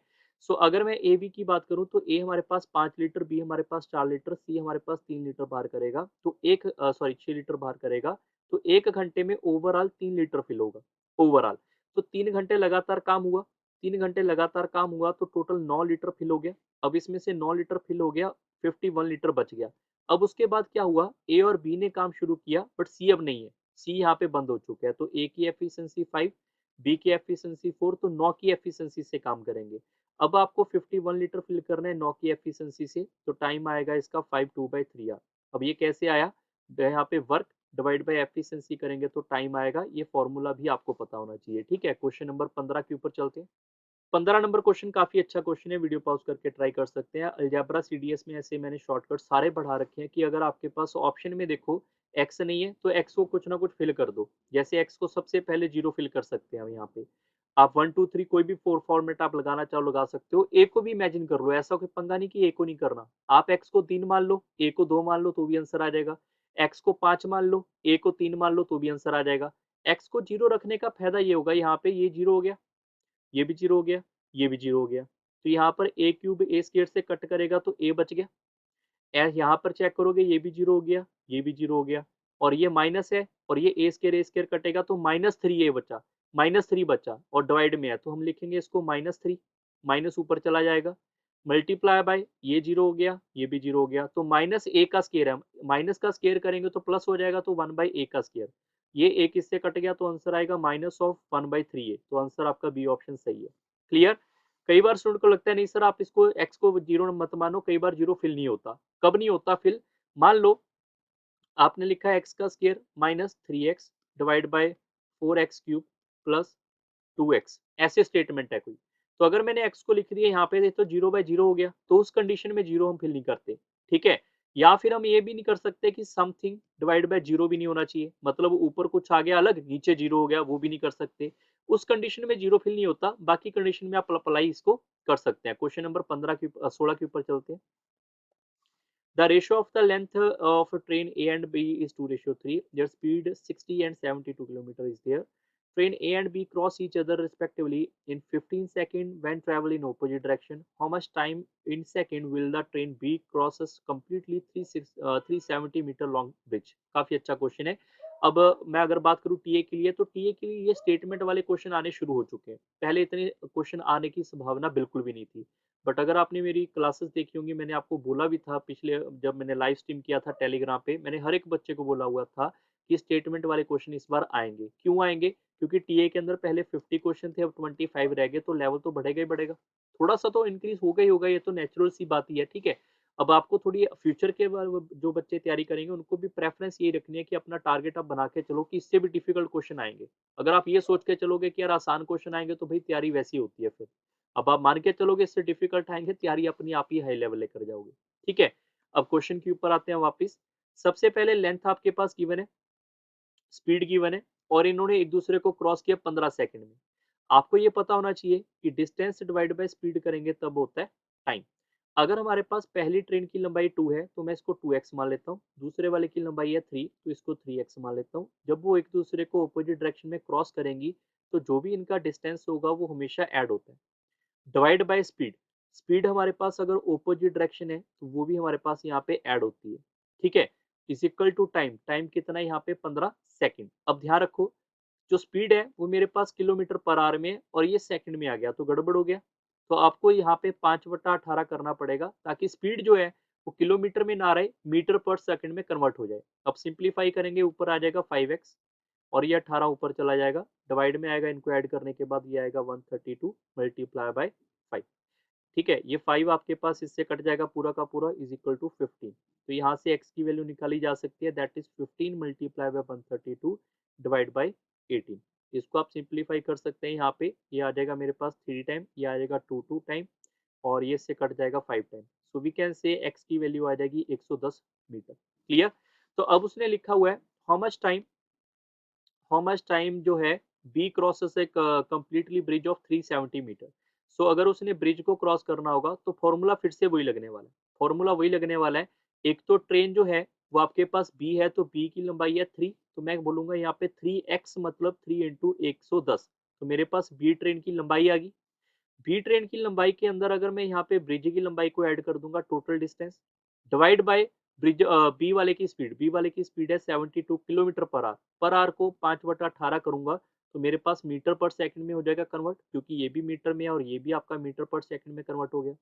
सो अगर मैं ए बी की बात करूं तो ए हमारे पास 5 लीटर, बी हमारे पास 4 लीटर, सी हमारे पास 3 लीटर बाहर करेगा, तो 6 लीटर बाहर करेगा, तो 1 घंटे में ओवरऑल 3 लीटर फिल होगा ओवरऑल। तो 3 घंटे लगातार काम हुआ, 3 घंटे लगातार काम हुआ तो टोटल 9 लीटर फिल हो गया। अब इसमें से 9 लीटर फिल हो गया, 51 लीटर बच गया। अब उसके बाद क्या हुआ, ए और बी ने काम शुरू किया बट सी अब नहीं है, सी यहाँ पे बंद हो चुका है, तो ए की एफिशिएंसी 5, बी की एफिशिएंसी 4, तो 9 की एफिशिएंसी से काम करेंगे। अब आपको 51 लीटर फिल करना है 9 की एफिशिएंसी से, तो टाइम आएगा इसका 5/2/3 आवर। अब ये कैसे आया, यहाँ पे वर्क डिवाइड बाय एफिशिएंसी करेंगे तो टाइम आएगा। ये फॉर्मूला भी आपको पता होना चाहिए। ठीक है। क्वेश्चन नंबर 15 के ऊपर चलते हैं। 15 नंबर क्वेश्चन काफी अच्छा क्वेश्चन है, वीडियो पॉज करके ट्राई कर सकते हैं। अलजेब्रा सीडीएस में ऐसे मैंने शॉर्टकट सारे बढ़ा रखे हैं कि अगर आपके पास ऑप्शन में देखो एक्स नहीं है तो एक्स को कुछ ना कुछ फिल कर दो। जैसे एक्स को सबसे पहले 0 फिल कर सकते हैं हम यहाँ पे, आप 1 2 3 कोई भी फॉर्मेट आप लगाना चाहो लगा सकते हो। ए को भी इमेजिन कर लो, ऐसा कोई पंगा नहीं कि ए को नहीं करना। आप एक्स को 3 मान लो, ए को 2 मान लो तो भी आंसर आ जाएगा। एक्स को 5 मान लो, ए को 3 मान लो तो भी आंसर आ जाएगा। एक्स को 0 रखने का फायदा ये होगा, यहाँ पे ये 0 हो गया, ये भी 0 हो गया, ये भी 0 हो गया। तो यहाँ पर ए क्यूब ए स्क्वायर से कट करेगा तो ए बच गया। यहाँ पर चेक करोगे ये भी 0 हो गया, ये भी 0 हो गया, और ये माइनस है और ये ए स्क्वायर कटेगा तो -3 ए बचा, -3 बचा और डिवाइड में है तो हम लिखेंगे इसको -3, माइनस ऊपर चला जाएगा, मल्टीप्लाई बाय ये 0 हो गया, ये भी 0 हो गया, तो माइनस ए का स्क्वायर है, माइनस का स्क्वायर करेंगे तो प्लस हो जाएगा तो 1 बाई ए का स्क्वायर, ये एक इससे कट गया तो आंसर आएगा -1/3a, तो आंसर आपका बी ऑप्शन सही है। क्लियर? कई बार स्टूडेंट को लगता है नहीं सर आप इसको एक्स को 0 मत मानो, कई बार 0 फिल नहीं होता। कब नहीं होता फिल? मान लो आपने लिखा है एक्स का square -3x divide by 4x cube plus 2x, ऐसे स्टेटमेंट है कोई। तो अगर मैंने x को लिख दिया यहाँ पे तो 0/0 हो गया, तो उस कंडीशन में 0 हम फिल नहीं करते, ठीक है? या फिर हम ये भी नहीं कर सकते कि समथिंग डिवाइड बाय 0 भी नहीं होना चाहिए, मतलब ऊपर कुछ आ गया अलग, नीचे 0 हो गया, वो भी नहीं कर सकते। उस कंडीशन में 0 फिल नहीं होता, बाकी कंडीशन में आप अप्लाई इसको कर सकते हैं। क्वेश्चन नंबर 16 के ऊपर चलते हैं। The ratio of the length of train A and B is 2:3. Their speed 60 and 72 km is there. Train A and B cross each other respectively in 15 seconds when travel in opposite direction. How much time in second will the train B crosses completely 370 metre long bridge? काफी अच्छा question है। अब मैं अगर बात करूं TA के लिए, तो टीए के लिए ये स्टेटमेंट वाले क्वेश्चन आने शुरू हो चुके हैं। पहले इतने क्वेश्चन आने की संभावना बिल्कुल भी नहीं थी। बट अगर आपने मेरी क्लासेस देखी होंगी, मैंने आपको बोला भी था पिछले, जब मैंने लाइव स्ट्रीम किया था टेलीग्राम पे, मैंने हर एक बच्चे को बोला हुआ था कि स्टेटमेंट वाले क्वेश्चन इस बार आएंगे। क्यों आएंगे? क्योंकि टीए के अंदर पहले 50 क्वेश्चन थे, अब 25 रह गए, तो लेवल तो बढ़ेगा ही बढ़ेगा। थोड़ा सा तो इंक्रीज होगा ही होगा, ये तो नेचुरल सी बात ही है, ठीक है। अब आपको थोड़ी फ्यूचर के जो बच्चे तैयारी करेंगे उनको भी प्रेफरेंस यही रखनी है कि अपना टारगेट आप बना के चलो कि इससे भी डिफिकल्ट क्वेश्चन आएंगे। अगर आप ये सोच के चलोगे कि यार आसान क्वेश्चन आएंगे, तो भाई तैयारी वैसी होती है फिर। अब आप मान के चलोगे इससे डिफिकल्ट आएंगे, तैयारी अपनी आप ही हाई लेवल लेकर जाओगे, ठीक है। अब क्वेश्चन के ऊपर आते हैं वापस। सबसे पहले लेंथ आपके पास गिवन है, स्पीड गिवन है, और इन्होंने एक दूसरे को क्रॉस किया 15 सेकंड में। आपको ये पता होना चाहिए कि डिस्टेंस डिवाइड बाय स्पीड करेंगे तब होता है टाइम। अगर हमारे पास पहली ट्रेन की लंबाई 2 है तो मैं इसको 2x मान लेता हूँ, दूसरे वाले की लंबाई है 3 तो इसको 3x मान लेता हूँ। जब वो एक दूसरे को अपोजिट डायरेक्शन में क्रॉस करेंगी तो जो भी इनका डिस्टेंस होगा वो हमेशा ऐड होता है। डिवाइड बाय स्पीड, स्पीड हमारे पास अगर ऑपोजिट डायरेक्शन है तो वो भी हमारे पास यहाँ पे ऐड होती है, ठीक है। Is equal to time, time कितना है यहाँ पे 15 सेकंड। अब ध्यान रखो जो स्पीड है वो मेरे पास किलोमीटर पर आवर में है और ये सेकंड में आ गया तो गड़बड़ हो गया। तो आपको यहाँ पे 5/18 करना पड़ेगा ताकि स्पीड जो है वो किलोमीटर में ना रहे, मीटर पर सेकंड में कन्वर्ट हो जाए। अब सिंप्लीफाई करेंगे, ऊपर आ जाएगा 5x और ये 18 ऊपर चला जाएगा, डिवाइड में आएगा, इनको ऐड करने के बाद ये आएगा 132 मल्टीप्लाई बाय 5, ठीक है। ये 5 आपके पास इससे कट जाएगा पूरा का पूरा, इज इक्वल टू 15। तो यहाँ से x की वैल्यू निकाली जा सकती है, that is 15 multiply by 132 divide by 18। इसको आप सिंप्लीफाई कर सकते हैं, यहाँ पे ये आ जाएगा मेरे पास 3 टाइम, ये आ जाएगा 2 टाइम और ये से कट जाएगा 5 time. So we can say x की वैल्यू आ जाएगी 110 मीटर। क्लियर? तो अब उसने लिखा हुआ है हाउ मच टाइम जो है B crosses a completely bridge of 370 metre. So अगर उसने ब्रिज को क्रॉस करना होगा तो फॉर्मूला फिर से वही लगने वाला है, फॉर्मूला वही लगने वाला है। एक तो ट्रेन जो है वो आपके पास बी है तो बी की लंबाई है 3, तो मैं बोलूंगा यहाँ पे 3x मतलब 3 इंटू 110। तो मेरे पास बी ट्रेन की लंबाई आ गई। बी ट्रेन की लंबाई के अंदर अगर मैं यहाँ पे ब्रिज की लंबाई को ऐड कर दूंगा, total distance divide by bridge B वाले की स्पीड, बी वाले की स्पीड है 72 किलोमीटर पर आवर को 5/18 करूंगा तो मेरे पास मीटर पर सेकंड में हो जाएगा कन्वर्ट, क्योंकि ये भी मीटर में है और ये भी आपका मीटर पर सेकंड में कन्वर्ट हो गया।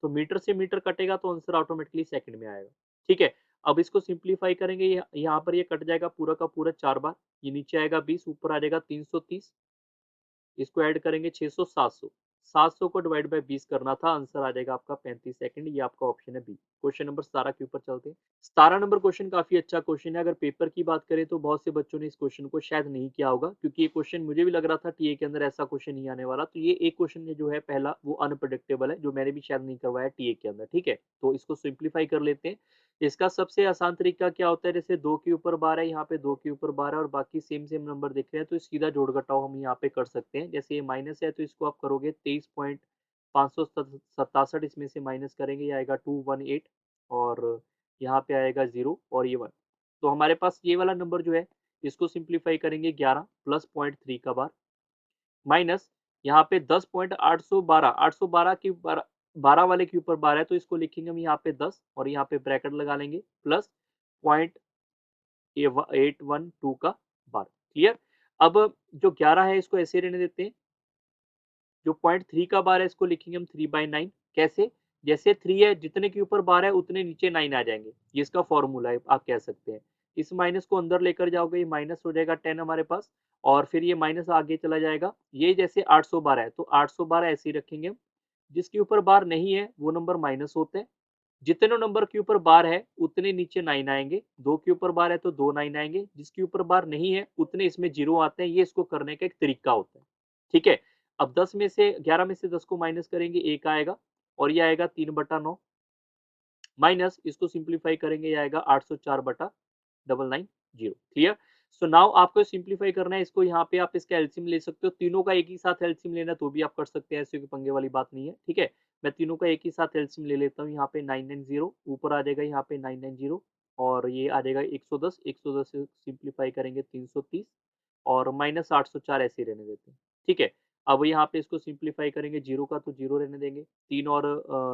तो मीटर से मीटर कटेगा तो आंसर ऑटोमेटिकली सेकंड में आएगा, ठीक है। अब इसको सिंप्लीफाई करेंगे, यहाँ पर ये कट जाएगा पूरा का पूरा 4 बार, ये नीचे आएगा 20, ऊपर आ जाएगा 330, इसको ऐड करेंगे 600 700, 700 को डिवाइड बाय 20 करना था, आंसर आ जाएगा आपका 35 सेकंड। ये आपका ऑप्शन है बी। क्वेश्चन नंबर 17 के ऊपर चलते हैं। 17 नंबर क्वेश्चन काफी अच्छा क्वेश्चन है। अगर पेपर की बात करें तो बहुत से बच्चों ने इस क्वेश्चन को शायद नहीं किया होगा, क्योंकि ये क्वेश्चन मुझे भी लग रहा था टीए के अंदर ऐसा क्वेश्चन नहीं आने वाला। तो ये एक क्वेश्चन जो है पहला वो अनप्रडिक्टेबल है, जो मैंने भी शायद नहीं करवाया टीए के अंदर, ठीक है। तो इसको सिंप्लीफाई कर लेते हैं। इसका सबसे आसान तरीका क्या होता है, जैसे 2 के ऊपर 12 यहाँ पे 2 के ऊपर 12 और बाकी सेम सेम नंबर दिख रहे हैं, तो सीधा जोड़ घटाव हम यहाँ पे कर सकते हैं। जैसे ये माइनस है तो इसको आप करोगे 23.567, इसमें से माइनस करेंगे ये आएगा 218 और यहाँ पे आएगा 0 और ये 1। तो हमारे पास ये वाला नंबर जो है इसको सिंप्लीफाई करेंगे 11 प्लस 0.3 का बार माइनस यहाँ पे 10.812 की 12 वाले के ऊपर 12 है तो इसको लिखेंगे हम यहाँ पे 10 और यहाँ पे ब्रैकेट लगा लेंगे प्लस पॉइंट 812 का बार। क्लियर। अब जो 11 है इसको ऐसे रहने देते हैं, जो 0.3 का बार है इसको लिखेंगे हम 3/9। कैसे, जैसे 3 है जितने के ऊपर बार है उतने नीचे 9 आ जाएंगे, ये इसका फॉर्मूला है आप कह सकते हैं। इस माइनस को अंदर लेकर जाओगे ये माइनस हो जाएगा 10 हमारे पास और फिर ये माइनस आगे चला जाएगा। ये जैसे 812 है तो 812 ऐसे ही रखेंगे हम, जिसके ऊपर बार नहीं है वो नंबर माइनस होते हैं, जितने नंबर के ऊपर बार है उतने नीचे 9 आएंगे। 2 के ऊपर बार है तो 2 9 आएंगे, जिसके ऊपर बार नहीं है उतने इसमें 0 आते हैं। ये इसको करने का एक तरीका होता है। ठीक है। अब 10 में से 11 में से 10 को माइनस करेंगे 1 आएगा और ये आएगा 3/9 माइनस इसको सिंप्लीफाई करेंगे ये आएगा 804/990। क्लियर। सो नाउ आपको सिंप्लीफाई करना है इसको, यहाँ पे आप इसका एलसीएम ले सकते हो, तीनों का एक ही साथ एलसीएम लेना तो भी आप कर सकते हैं, ऐसे कोई पंगे वाली बात नहीं है। ठीक है, मैं तीनों का एक ही साथ एलसीएम ले लेता हूँ। यहाँ पे 990 ऊपर आ जाएगा, यहाँ पे 990 और ये आ जाएगा 110, 110 से सिंप्लीफाई करेंगे 330 और माइनस 804 ऐसे ही रहने देते हैं। ठीक है, अब यहाँ पे इसको सिंप्लीफाई करेंगे, जीरो का तो जीरो रहने देंगे, 3 और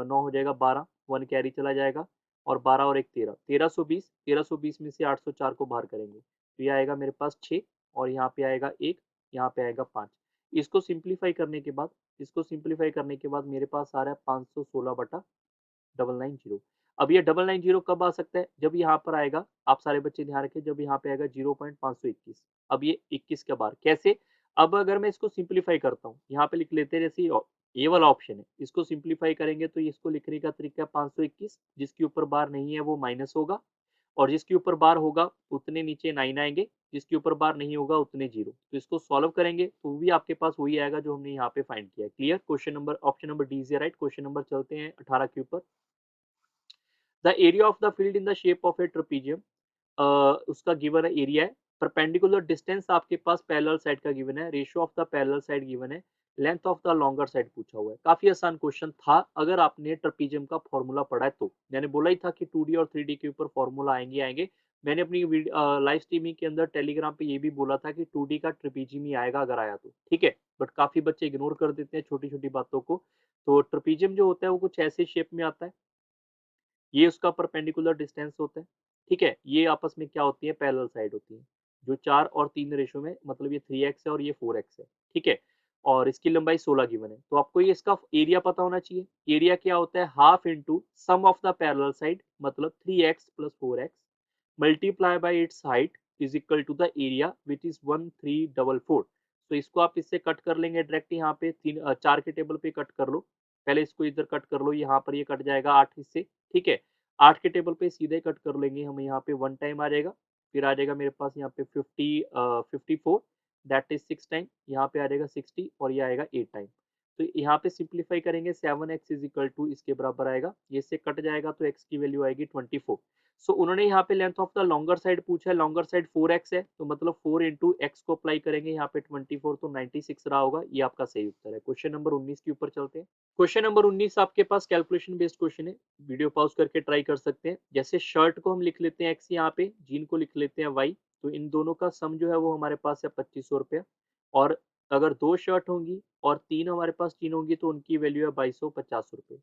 9 हो जाएगा 12, 1 कैरी चला जाएगा और 12 और 1 13, 1320, 1320 में से 804 को बाहर करेंगे तो ये आएगा मेरे पास 6 और यहाँ पे आएगा 1, यहाँ पे आएगा 5। इसको सिंप्लीफाई करने के बाद, इसको सिंप्लीफाई करने के बाद मेरे पास आ रहा है 516/990। अब ये 990 कब आ सकता है, जब यहाँ पर आएगा, आप सारे बच्चे ध्यान रखें, जब यहाँ पे आएगा 0.521। अब ये 21 का बार कैसे, अब अगर मैं इसको सिंप्लीफाई करता हूँ, यहाँ पे लिख लेते हैं, जैसे ये वाला ऑप्शन है, इसको सिंप्लीफाई करेंगे तो इसको लिखने का तरीका है 521, जिसके ऊपर बार नहीं है वो माइनस होगा और जिसके ऊपर बार होगा उतने नीचे 9 आएंगे, जिसके ऊपर बार नहीं होगा उतने 0। तो इसको सॉल्व करेंगे तो भी आपके पास वही आएगा जो हमने यहाँ पे फाइंड किया है। Clear. Question number, option number D is right. Question number चलते हैं 18 के ऊपर। The area of the field in the shape of a trapezium, उसका गिवन है एरिया है, परपेंडिकुलर डिस्टेंस आपके पास पैरेलल साइड का गिवन है, ratio of the parallel side given है, length of the longer side पूछा हुआ है। काफी आसान क्वेश्चन था अगर आपने ट्रेपीजियम का फॉर्मूला पढ़ा है तो। मैंने बोला ही था कि 2D और 3D के ऊपर फॉर्मूला आएंगे आएंगे। मैंने अपनी लाइव स्ट्रीमिंग के अंदर टेलीग्राम पे ये भी बोला था कि 2D का ट्रेपीजियम ही आएगा अगर आया तो। ठीक है, बट काफी बच्चे इग्नोर कर देते हैं छोटी छोटी बातों को। तो ट्रेपीजियम जो होता है वो कुछ ऐसे शेप में आता है, ये उसका परपेंडिकुलर डिस्टेंस होता है। ठीक है, ये आपस में क्या होती है, पैरेलल साइड होती है, जो 4 और 3 रेशो में, मतलब ये 3x है और ये 4x है। ठीक है, और इसकी लंबाई 16 गिवन है, तो आपको ये इसका एरिया पता होना चाहिए। एरिया क्या होता है, half into sum of the parallel side, मतलब 3x plus 4x multiply by its height is equal to the area which is 1344। तो इसको आप इससे कट कर लेंगे डायरेक्ट, यहाँ पे 4 के टेबल पे कट कर लो। पहले इसको इधर कट कर लो, यहाँ पर ये कट जाएगा 8 हिस्से। ठीक है, 8 के टेबल पे सीधे कट कर लेंगे हम, यहाँ पे 1 टाइम आ जाएगा, फिर आ जाएगा मेरे पास यहाँ पे 54 दैट इज 6 टाइम, यहाँ पे आ जाएगा 60 और ये आएगा 8 टाइम। तो यहाँ पे सिंप्लीफाई करेंगे 7x इज इक्वल टू इसके बराबर आएगा, ये से कट जाएगा तो x की वैल्यू आएगी 24। सो उन्होंने यहाँ पे length of the longer side पूछा है, लॉन्गर साइड 4x है तो मतलब 4 इंटू एक्स को अप्लाई करेंगे यहाँ पे 24 तो 96 रहा होगा, ये आपका सही उत्तर है। क्वेश्चन नंबर 19 के ऊपर चलते हैं। क्वेश्चन नंबर 19 आपके पास कैलकुलेशन बेस्ड क्वेश्चन है, वीडियो पॉज करके ट्राई कर सकते हैं। जैसे शर्ट को हम लिख लेते हैं x यहाँ पे, जीन को लिख लेते हैं y, तो इन दोनों का सम जो है वो हमारे पास है 2500 रुपया। और अगर 2 शर्ट होंगी और 3 हमारे पास जीन होंगी तो उनकी वैल्यू है 2250 रुपये।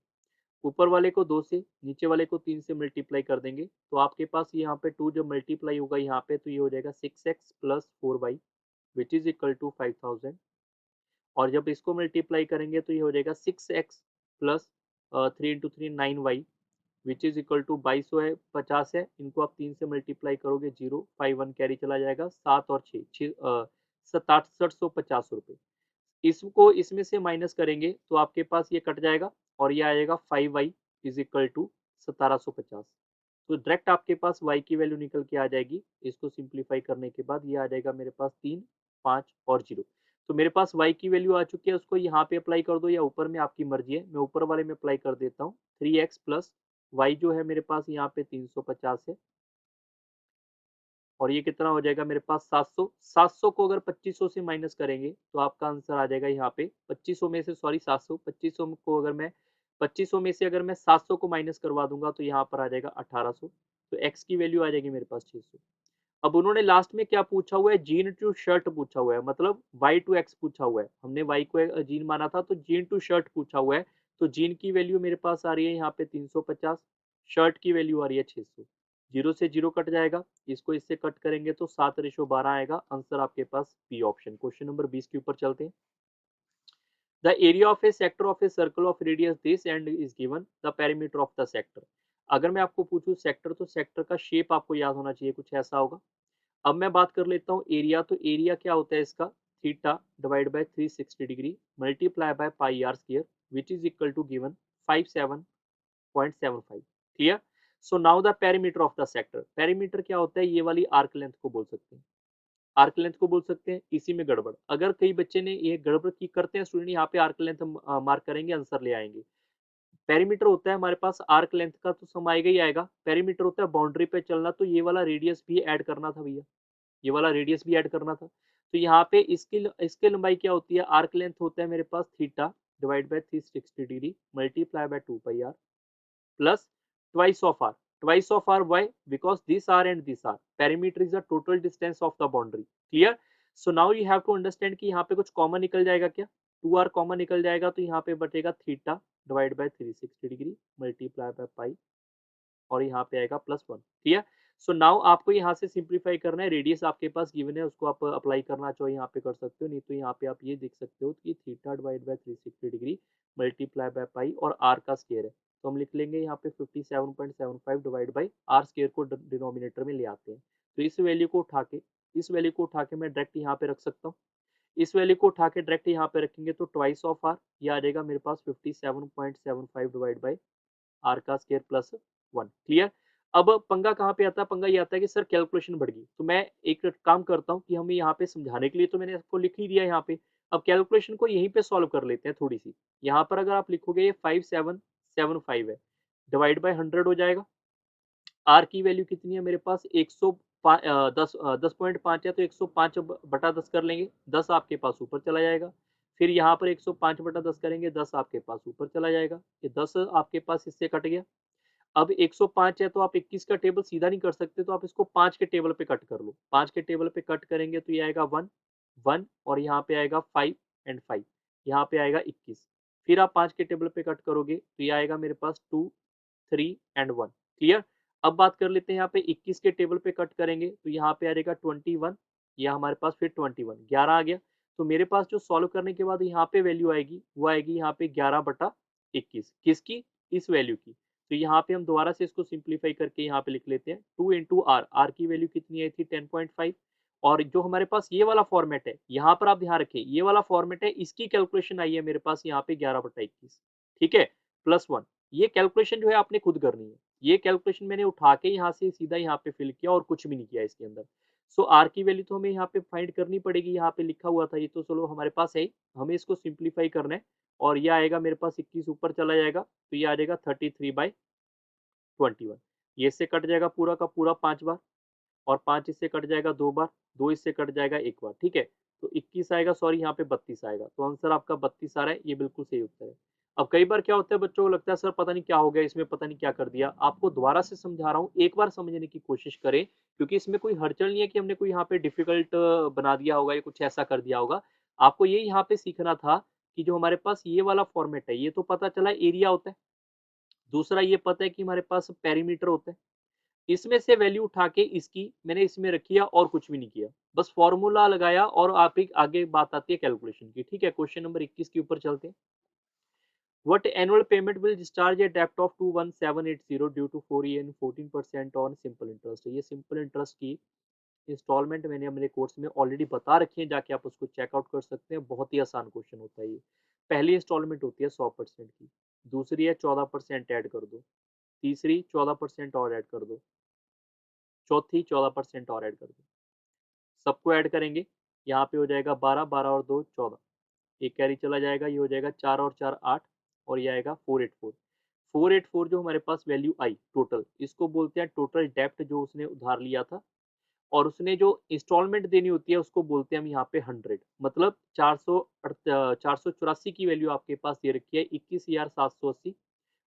ऊपर वाले को 2 से, नीचे वाले को 3 से मल्टीप्लाई कर देंगे तो आपके पास यहाँ पे 2 जब मल्टीप्लाई होगा यहाँ पे तो ये हो जाएगा 6x plus 4y which is equal to 5000। और जब इसको मल्टीप्लाई करेंगे तो ये हो जाएगा 6x plus 3 into 3 9y which is equal to 2200 है, 50 है, इनको आप 3 से मल्टीप्लाई करोगे 0, 5 1 कैरी चला जाएगा, 7 और 6 6750 रुपये। इसको इसमें से माइनस करेंगे तो आपके पास ये कट जाएगा और ये आएगा 5y इज इक्वल टू 1750। तो डायरेक्ट आपके पास y की वैल्यू निकल के आ जाएगी। इसको सिंप्लीफाई करने के बाद ये आ जाएगा मेरे पास 3 5 और 0। तो मेरे पास y की वैल्यू आ चुकी है, उसको यहाँ पे अप्लाई कर दो या ऊपर में, आपकी मर्जी है। मैं ऊपर वाले में अप्लाई कर देता हूँ, 3x प्लस y जो है मेरे पास यहाँ पे 350 है, और ये कितना हो जाएगा मेरे पास 700। 700 को अगर 2500 से माइनस करेंगे तो आपका आंसर आ जाएगा यहाँ पे 2500 में से, सॉरी 700, 2500 को अगर मैं 2500 में से अगर मैं 700 को माइनस करवा दूंगा तो यहाँ पर आ जाएगा 1800। तो x की वैल्यू आ जाएगी मेरे पास 600। अब उन्होंने लास्ट में क्या पूछा हुआ है, जीन टू शर्ट पूछा हुआ है, मतलब y टू x पूछा हुआ है। हमने y को जीन माना था तो जीन टू शर्ट पूछा हुआ है। तो जीन की वैल्यू मेरे पास आ रही है यहाँ पे 350, शर्ट की वैल्यू आ रही है 600। जीरो से जीरो कट जाएगा, इसको इससे कट करेंगे तो 7:12 आएगा। आंसर आपके पास बी ऑप्शन। क्वेश्चन नंबर 20 के ऊपर चलते हैं। The area of A sector of a circle of radius this and is given the perimeter of the sector. अगर मैं आपको पूछूं सेक्टर, तो सेक्टर का शेप आपको याद होना चाहिए, कुछ ऐसा होगा। अब मैं बात कर लेता हूँ एरिया। तो एरिया क्या होता है इसका, theta divide by 360 degree multiply by pi r square which is equal to given 57.75। Clear. So now the perimeter of the sector. Perimeter क्या होता है, ये वाली आर्क लेंथ को बोल सकते हैं, आर्क लेंथ को बोल सकते हैं। इसी में गड़बड़, अगर कई बच्चे ने ये गड़बड़ की करते हैं स्टूडेंट, यहाँ पे आर्क लेंथ मार्क करेंगे, आंसर ले आएंगे। पेरीमीटर होता है हमारे पास आर्क लेंथ का, तो सम आएगा ही आएगा। पेरीमीटर होता है बाउंड्री पे चलना, तो ये वाला रेडियस भी ऐड करना था भैया, ये वाला रेडियस भी ऐड करना था। तो यहाँ पे इसकी लंबाई क्या होती है, आर्क लेंथ होता है मेरे पास theta divide by 360 degree multiply by 2 pi R plus twice of R. Twice of R why, because this R and this R, perimeter is the total distance of the boundary. Clear. So now you have to understand कि यहाँ पे कुछ common निकल जाएगा क्या, 2r common निकल जाएगा, तो यहाँ पे बचेगा theta divide by 360 degree multiply by पाई, और यहाँ पे आएगा +1। ठीक है। सो नाउ आपको यहाँ से सिंप्लीफाई करना है, रेडियस आपके पास गिवन है, उसको आप अप्लाई करना चाहो यहाँ पे कर सकते हो, नहीं तो यहाँ पे आप ये देख सकते हो कि theta divide by 360 degree multiply by पाई और आर का स्केयर है। तो हम लिख लेंगे यहाँ पे 57.75 डिवाइड बाई आर स्केयर को डिनोमिनेटर में ले आते हैं। तो इस वैल्यू को उठा के, इस वैल्यू को उठा के मैं डायरेक्ट यहाँ पे रख सकता हूँ। इस वैल्यू को उठा के डायरेक्ट यहाँ पे रखेंगे तो ट्वाइस ऑफ आर, ये आ जाएगा मेरे पास 57.75 डिवाइड बाई आर का स्केयर +1। क्लियर। अब पंगा कहाँ पे आता है, पंगा ये आता है कि सर कैलकुलेशन बढ़ गई। तो मैं एक काम करता हूँ कि हमें यहाँ पे समझाने के लिए तो मैंने आपको लिख ही दिया यहाँ पे। अब कैलकुलेशन को यहीं पे सॉल्व कर लेते हैं थोड़ी सी। यहाँ पर अगर आप लिखोगे ये 5775 है, डिवाइड बाय 100 हो जाएगा। आर की वैल्यू कितनी है मेरे पास, 10.5 है, तो 105 बटा 10 कर लेंगे, 10 आपके पास ऊपर चला जाएगा। फिर यहाँ पर 105 बटा 10 करेंगे, 10 आपके पास ऊपर चला जाएगा, ये 10 आपके पास इससे कट गया। अब 105 है तो आप 21 का टेबल सीधा नहीं कर सकते, तो आप इसको 5 के टेबल पे कट कर लो। 5 के टेबल पे कट करेंगे तो ये आएगा 1 1, और यहाँ पे आएगा 5 एंड 5, यहाँ पे आएगा 21। फिर आप 5 के टेबल पे कट करोगे तो ये आएगा मेरे पास 2 3 एंड 1। क्लियर। अब बात कर लेते हैं यहाँ पे 21 के टेबल पे कट करेंगे तो यहाँ पे आ जाएगा 21, या हमारे पास फिर 21, 11 आ गया। तो मेरे पास जो सॉल्व करने के बाद यहाँ पे वैल्यू आएगी, वो आएगी यहाँ पे 11/21। किसकी, इस वैल्यू की। तो यहाँ पे हम दोबारा से इसको सिंप्लीफाई करके यहाँ पे लिख लेते हैं 2 इंटू आर। आर की वैल्यू कितनी आई थी 10.5, और जो हमारे पास ये वाला फॉर्मेट है, यहाँ पर आप ध्यान रखिए ये वाला फॉर्मेट है, इसकी कैलकुलेशन आई है मेरे पास यहाँ पे 11/21। ठीक है, +1। ये कैलकुलेशन जो है आपने खुद करनी है, ये कैलकुलेशन मैंने उठा के यहाँ से सीधा यहाँ पे फिल किया और कुछ भी नहीं किया इसके अंदर। सो आर की वैल्यू तो हमें यहाँ पे फाइंड करनी पड़ेगी, यहाँ पे लिखा हुआ था ये तो चलो हमारे पास है ही, हमें इसको सिंप्लीफाई करना है। और ये आएगा मेरे पास 21 ऊपर चला जाएगा, तो ये आ जाएगा 33/21। ये इससे कट जाएगा पूरा का पूरा 5 बार, और 5 इससे कट जाएगा 2 बार, 2 इससे कट जाएगा 1 बार। ठीक है, तो 21 आएगा, सॉरी यहाँ पे 32 आएगा, तो आंसर आपका 32 आ रहा है, ये बिल्कुल सही उत्तर है। अब कई बार क्या होता है बच्चों को लगता है सर पता नहीं क्या हो गया इसमें, पता नहीं क्या कर दिया। आपको दोबारा से समझा रहा हूँ, एक बार समझने की कोशिश करें, क्योंकि इसमें कोई हलचल नहीं है कि हमने कोई यहाँ पे डिफिकल्ट बना दिया होगा या कुछ ऐसा कर दिया होगा। आपको ये यहाँ पे सीखना था कि जो हमारे पास ये वाला फॉर्मेट है, ये तो पता चला एरिया होता है, दूसरा ये पता है कि हमारे पास पेरीमीटर होता है। इसमें से वैल्यू उठा के इसकी मैंने इसमें रखी है और कुछ भी नहीं किया, बस फॉर्मूला लगाया, और आप एक आगे बात आती है कैलकुलेशन की। ठीक है, क्वेश्चन नंबर 21 के ऊपर चलते हैं। What annual payment will discharge a डेप्ट of 21780 due to 4 year and 14% on simple interest. ये सिंपल इंटरेस्ट की इंस्टॉलमेंट मैंने अपने कोर्स में ऑलरेडी बता रखी है, जाके आप उसको चेकआउट कर सकते हैं, बहुत ही आसान क्वेश्चन होता है ये। पहली इंस्टॉलमेंट होती है 100% की, दूसरी है 14% ऐड कर दो, तीसरी 14% और ऐड कर दो, चौथी 14% और ऐड कर दो। सबको ऐड करेंगे, यहाँ पे हो जाएगा 12, 12 और 2 14, एक कैरी चला जाएगा, ये हो जाएगा 4 और 4 8, और ये आएगा 484। 484 जो हमारे पास वैल्यू आई टोटल, इसको बोलते हैं टोटल डेप्ट जो उसने उधार लिया था, और उसने जो इंस्टॉलमेंट देनी होती है उसको बोलते हैं हम यहाँ पे 100। मतलब 484 की वैल्यू आपके पास दे रखी है 21,780,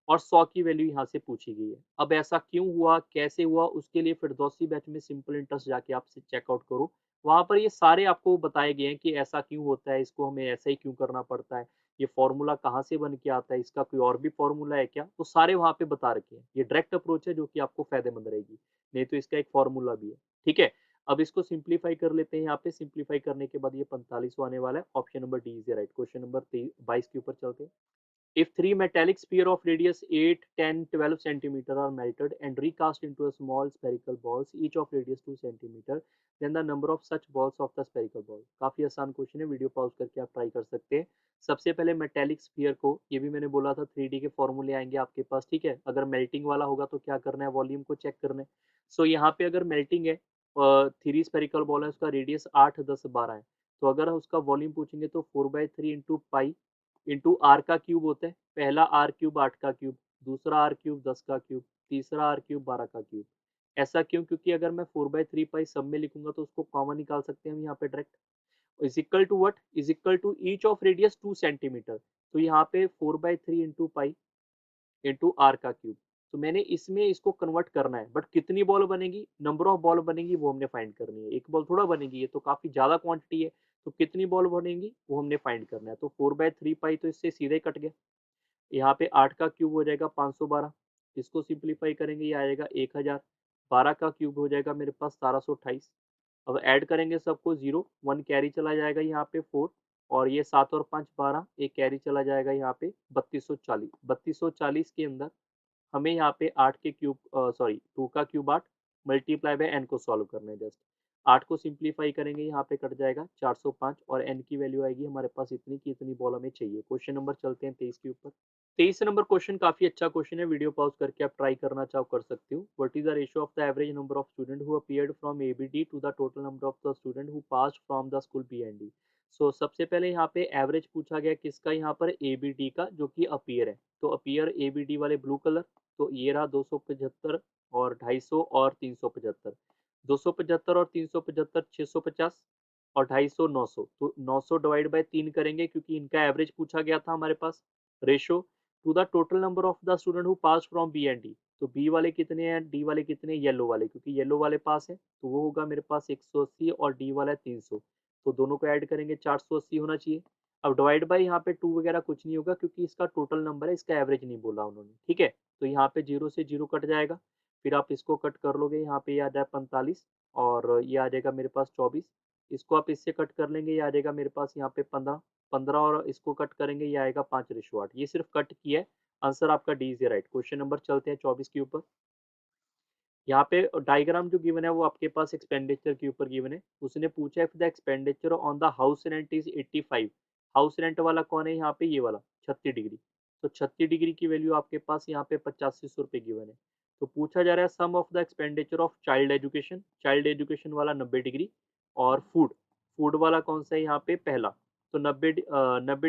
और 100 की वैल्यू यहाँ से पूछी गई है। अब ऐसा क्यों हुआ, कैसे हुआ, उसके लिए फिरदौसी बैच में सिंपल इंटरेस्ट जाके आप चेकआउट करो। वहाँ पर ये सारे आपको बताए गए हैं कि ऐसा क्यों होता है, इसको हमें ऐसा ही क्यों करना पड़ता है, ये फॉर्मूला कहाँ से बन के आता है, इसका कोई और भी फॉर्मूला है क्या, तो सारे वहाँ पे बता रखे हैं। ये डायरेक्ट अप्रोच है जो कि आपको फायदेमंद रहेगी, नहीं तो इसका एक फॉर्मूला भी है। ठीक है, अब इसको सिंप्लीफाई कर लेते हैं। यहाँ पे सिंप्लीफाई करने के बाद ये 45 आने वाला है। Option number D is right. Question number 22 के ऊपर चलते हैं। If three metallic sphere of radius 8, 10, 12 centimeter are melted and recast into a small spherical balls, each of radius 2 centimeter, then the number of such balls of the spherical ball। काफी आसान question है, video pause करके आप try कर सकते हैं। सबसे पहले मेटेलिक स्फीयर को, ये भी मैंने बोला था 3D के फॉर्मूले आएंगे आपके पास। ठीक है, अगर मेल्टिंग वाला होगा तो क्या करना है, वॉल्यूम को चेक करना है। सो यहाँ पे अगर मेल्टिंग है, थ्री स्पेरिकल बॉल है, उसका रेडियस 8, 10, 12 है, तो अगर उसका वॉल्यूम पूछेंगे तो 4/3 इंटू पाई इंटू आर का क्यूब होता है। पहला आर क्यूब 8 का क्यूब, दूसरा आर क्यूब 10 का क्यूब, तीसरा आर क्यूब 12 का क्यूब। ऐसा क्यों, क्योंकि अगर मैं 4/3 पाई सब में लिखूंगा तो उसको कॉमन निकाल सकते हैं हम यहाँ पे direct. Is equal to what, is equal to each of radius 2 centimetre. तो यहाँ पे 4/3 इंटू पाई इंटू आर का क्यूब। तो मैंने इसमें इसको कन्वर्ट करना है, बट कितनी बॉल बनेगी, नंबर ऑफ बॉल बनेगी वो हमने फाइंड करनी है। एक बॉल थोड़ा बनेगी, ये तो काफी ज्यादा क्वांटिटी है, तो कितनी बॉल बनेगी वो हमने फाइंड करना है। तो 4/3 पाई तो इससे सीधे कट गया। यहाँ पे 8 का क्यूब हो जाएगा 512, इसको सिंप्लीफाई करेंगे ये आएगा 1000। 12 का क्यूब हो जाएगा मेरे पास 1728। अब ऐड करेंगे सबको, जीरो 1 कैरी चला जाएगा यहाँ पे 4, और ये 7 और 5 12, एक कैरी चला जाएगा यहाँ पे 3240। 3240 के अंदर हमें यहाँ पे 8 के क्यूब, सॉरी 2 का क्यूब 8 मल्टीप्लाई बाय एन को सॉल्व करना है जस्ट। 8 को सिंप्लीफाई करेंगे यहाँ पे कट जाएगा 405, और एन की वैल्यू आएगी हमारे पास इतनी की इतनी बॉल हमें चाहिए। क्वेश्चन नंबर चलते हैं 23 के ऊपर। 23 नंबर क्वेश्चन काफी अच्छा क्वेश्चन है, वीडियो पॉज करके आप ट्राई करना चाहो कर सकते हो। What is the ratio of the average number of student who appeared from ABD to the total number of the student who passed from the school B and D. So सबसे पहले यहाँ पे एवरेज पूछा गया किसका, यहाँ पर एबीडी का, जो कि अपीयर है। तो अपीयर एबीडी वाले ब्लू कलर, तो ये रहा 275 और 250 और 375। 275 और 375 650, और 250 900। तो 900 डिवाइड बाय 3 करेंगे क्योंकि इनका एवरेज पूछा गया था हमारे पास। Ratio to the total number of the student who pass from B and D. तो बी वाले कितने हैं, डी वाले कितने, येलो वाले, क्योंकि येलो वाले पास है तो वो होगा मेरे पास 180, और डी वाला है 300। तो दोनों को ऐड करेंगे 480 होना चाहिए। अब डिवाइड बाय यहाँ पे 2 वगैरह कुछ नहीं होगा क्योंकि इसका टोटल नंबर है, इसका एवरेज नहीं बोला उन्होंने। ठीक है, तो यहाँ पे 0 से 0 कट जाएगा, फिर आप इसको कट कर लोगे, यहाँ पे ये आ जाए 45, और ये आ जाएगा मेरे पास 24। इसको आप इससे कट कर लेंगे, ये आ जाएगा मेरे पास यहाँ पे 15। 15 और इसको कट करेंगे, ये आएगा 5/8। ये सिर्फ कट किया है, आंसर आपका D is right. Question number चलते हैं 24 के ऊपर। यहाँ पे डायग्राम जो गिवन है वो आपके पास एक्सपेंडिचर के ऊपर गिवन है। उसने पूछा है the expenditure on the house rent is 85। House rent वाला कौन है, यहाँ पे ये वाला 36 डिग्री। तो 36 डिग्री की वैल्यू आपके पास यहाँ पे 8500 रुपये गिवन है। तो पूछा जा रहा है sum of the expenditure of child education. Child education वाला 90 डिग्री, और फूड, फूड वाला कौन सा है यहाँ पे पहला, तो 90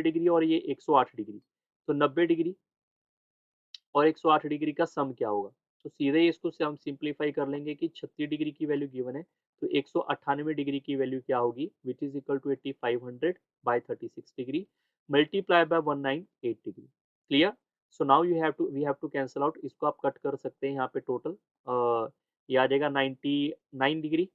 डिग्री, और ये 108 डिग्री। तो 90 डिग्री और 108 डिग्री का सम क्या होगा। तो सीधे ही इसको हम सिंप्लीफाई कर लेंगे कि 36 डिग्री की वैल्यू गिवन है, तो 198 डिग्री की वैल्यू क्या होगी, which is equal to 8500 by 36 degree multiply by 198 degree. Clear. So now you have to, we have to cancel out, इसको आप कट कर सकते हैं यहाँ पे टोटल, ये आ जाएगा 99 डिग्री,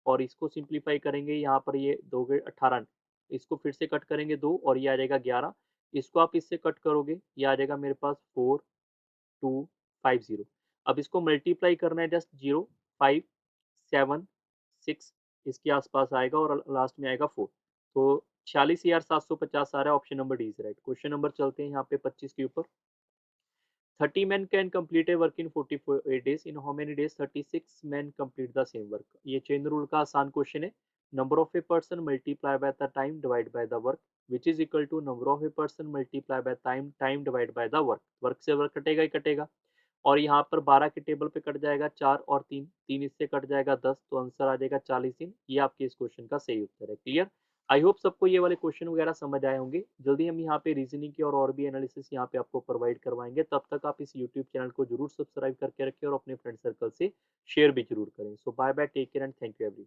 और इसको सिंप्लीफाई करेंगे यहाँ पर ये 2 18, इसको फिर से कट करेंगे 2, और ये आ जाएगा 11। इसको आप इससे कट करोगे, ये आ जाएगा मेरे पास 4250। अब इसको मल्टीप्लाई करना है जस्ट 0576, इसके आसपास आएगा, और लास्ट में आएगा 4। तो 46,750 आ रहा है। Option number D is right. Question number चलते हैं यहाँ पे 25 के ऊपर। 30 men can complete a work in 48 days. In how many days 36 men complete the same work? ये चेन रूल का आसान क्वेश्चन है। Number of a person multiply by the time divide by the work, which is equal to number of a person multiply by time, time divide by the work. Work से work कटेगा ही कटेगा, और यहाँ पर 12 के table पे cut जाएगा 4 और 3, 3 इससे कट जाएगा 10, तो आंसर आ जाएगा 40 दिन। ये आपके इस क्वेश्चन का सही उत्तर है। क्लियर। आई होप सबको ये वाले क्वेश्चन वगैरह समझ आए होंगे। जल्दी हम यहाँ पे रीजनिंग की और भी एनालिसिस यहाँ पे आपको प्रोवाइड करवाएंगे। तब तक आप इस यूट्यूब चैनल को जरूर सब्सक्राइब करके रखें और अपने फ्रेंड सर्कल से शेयर भी जरूर करें। So bye bye, take care and thank you everyone.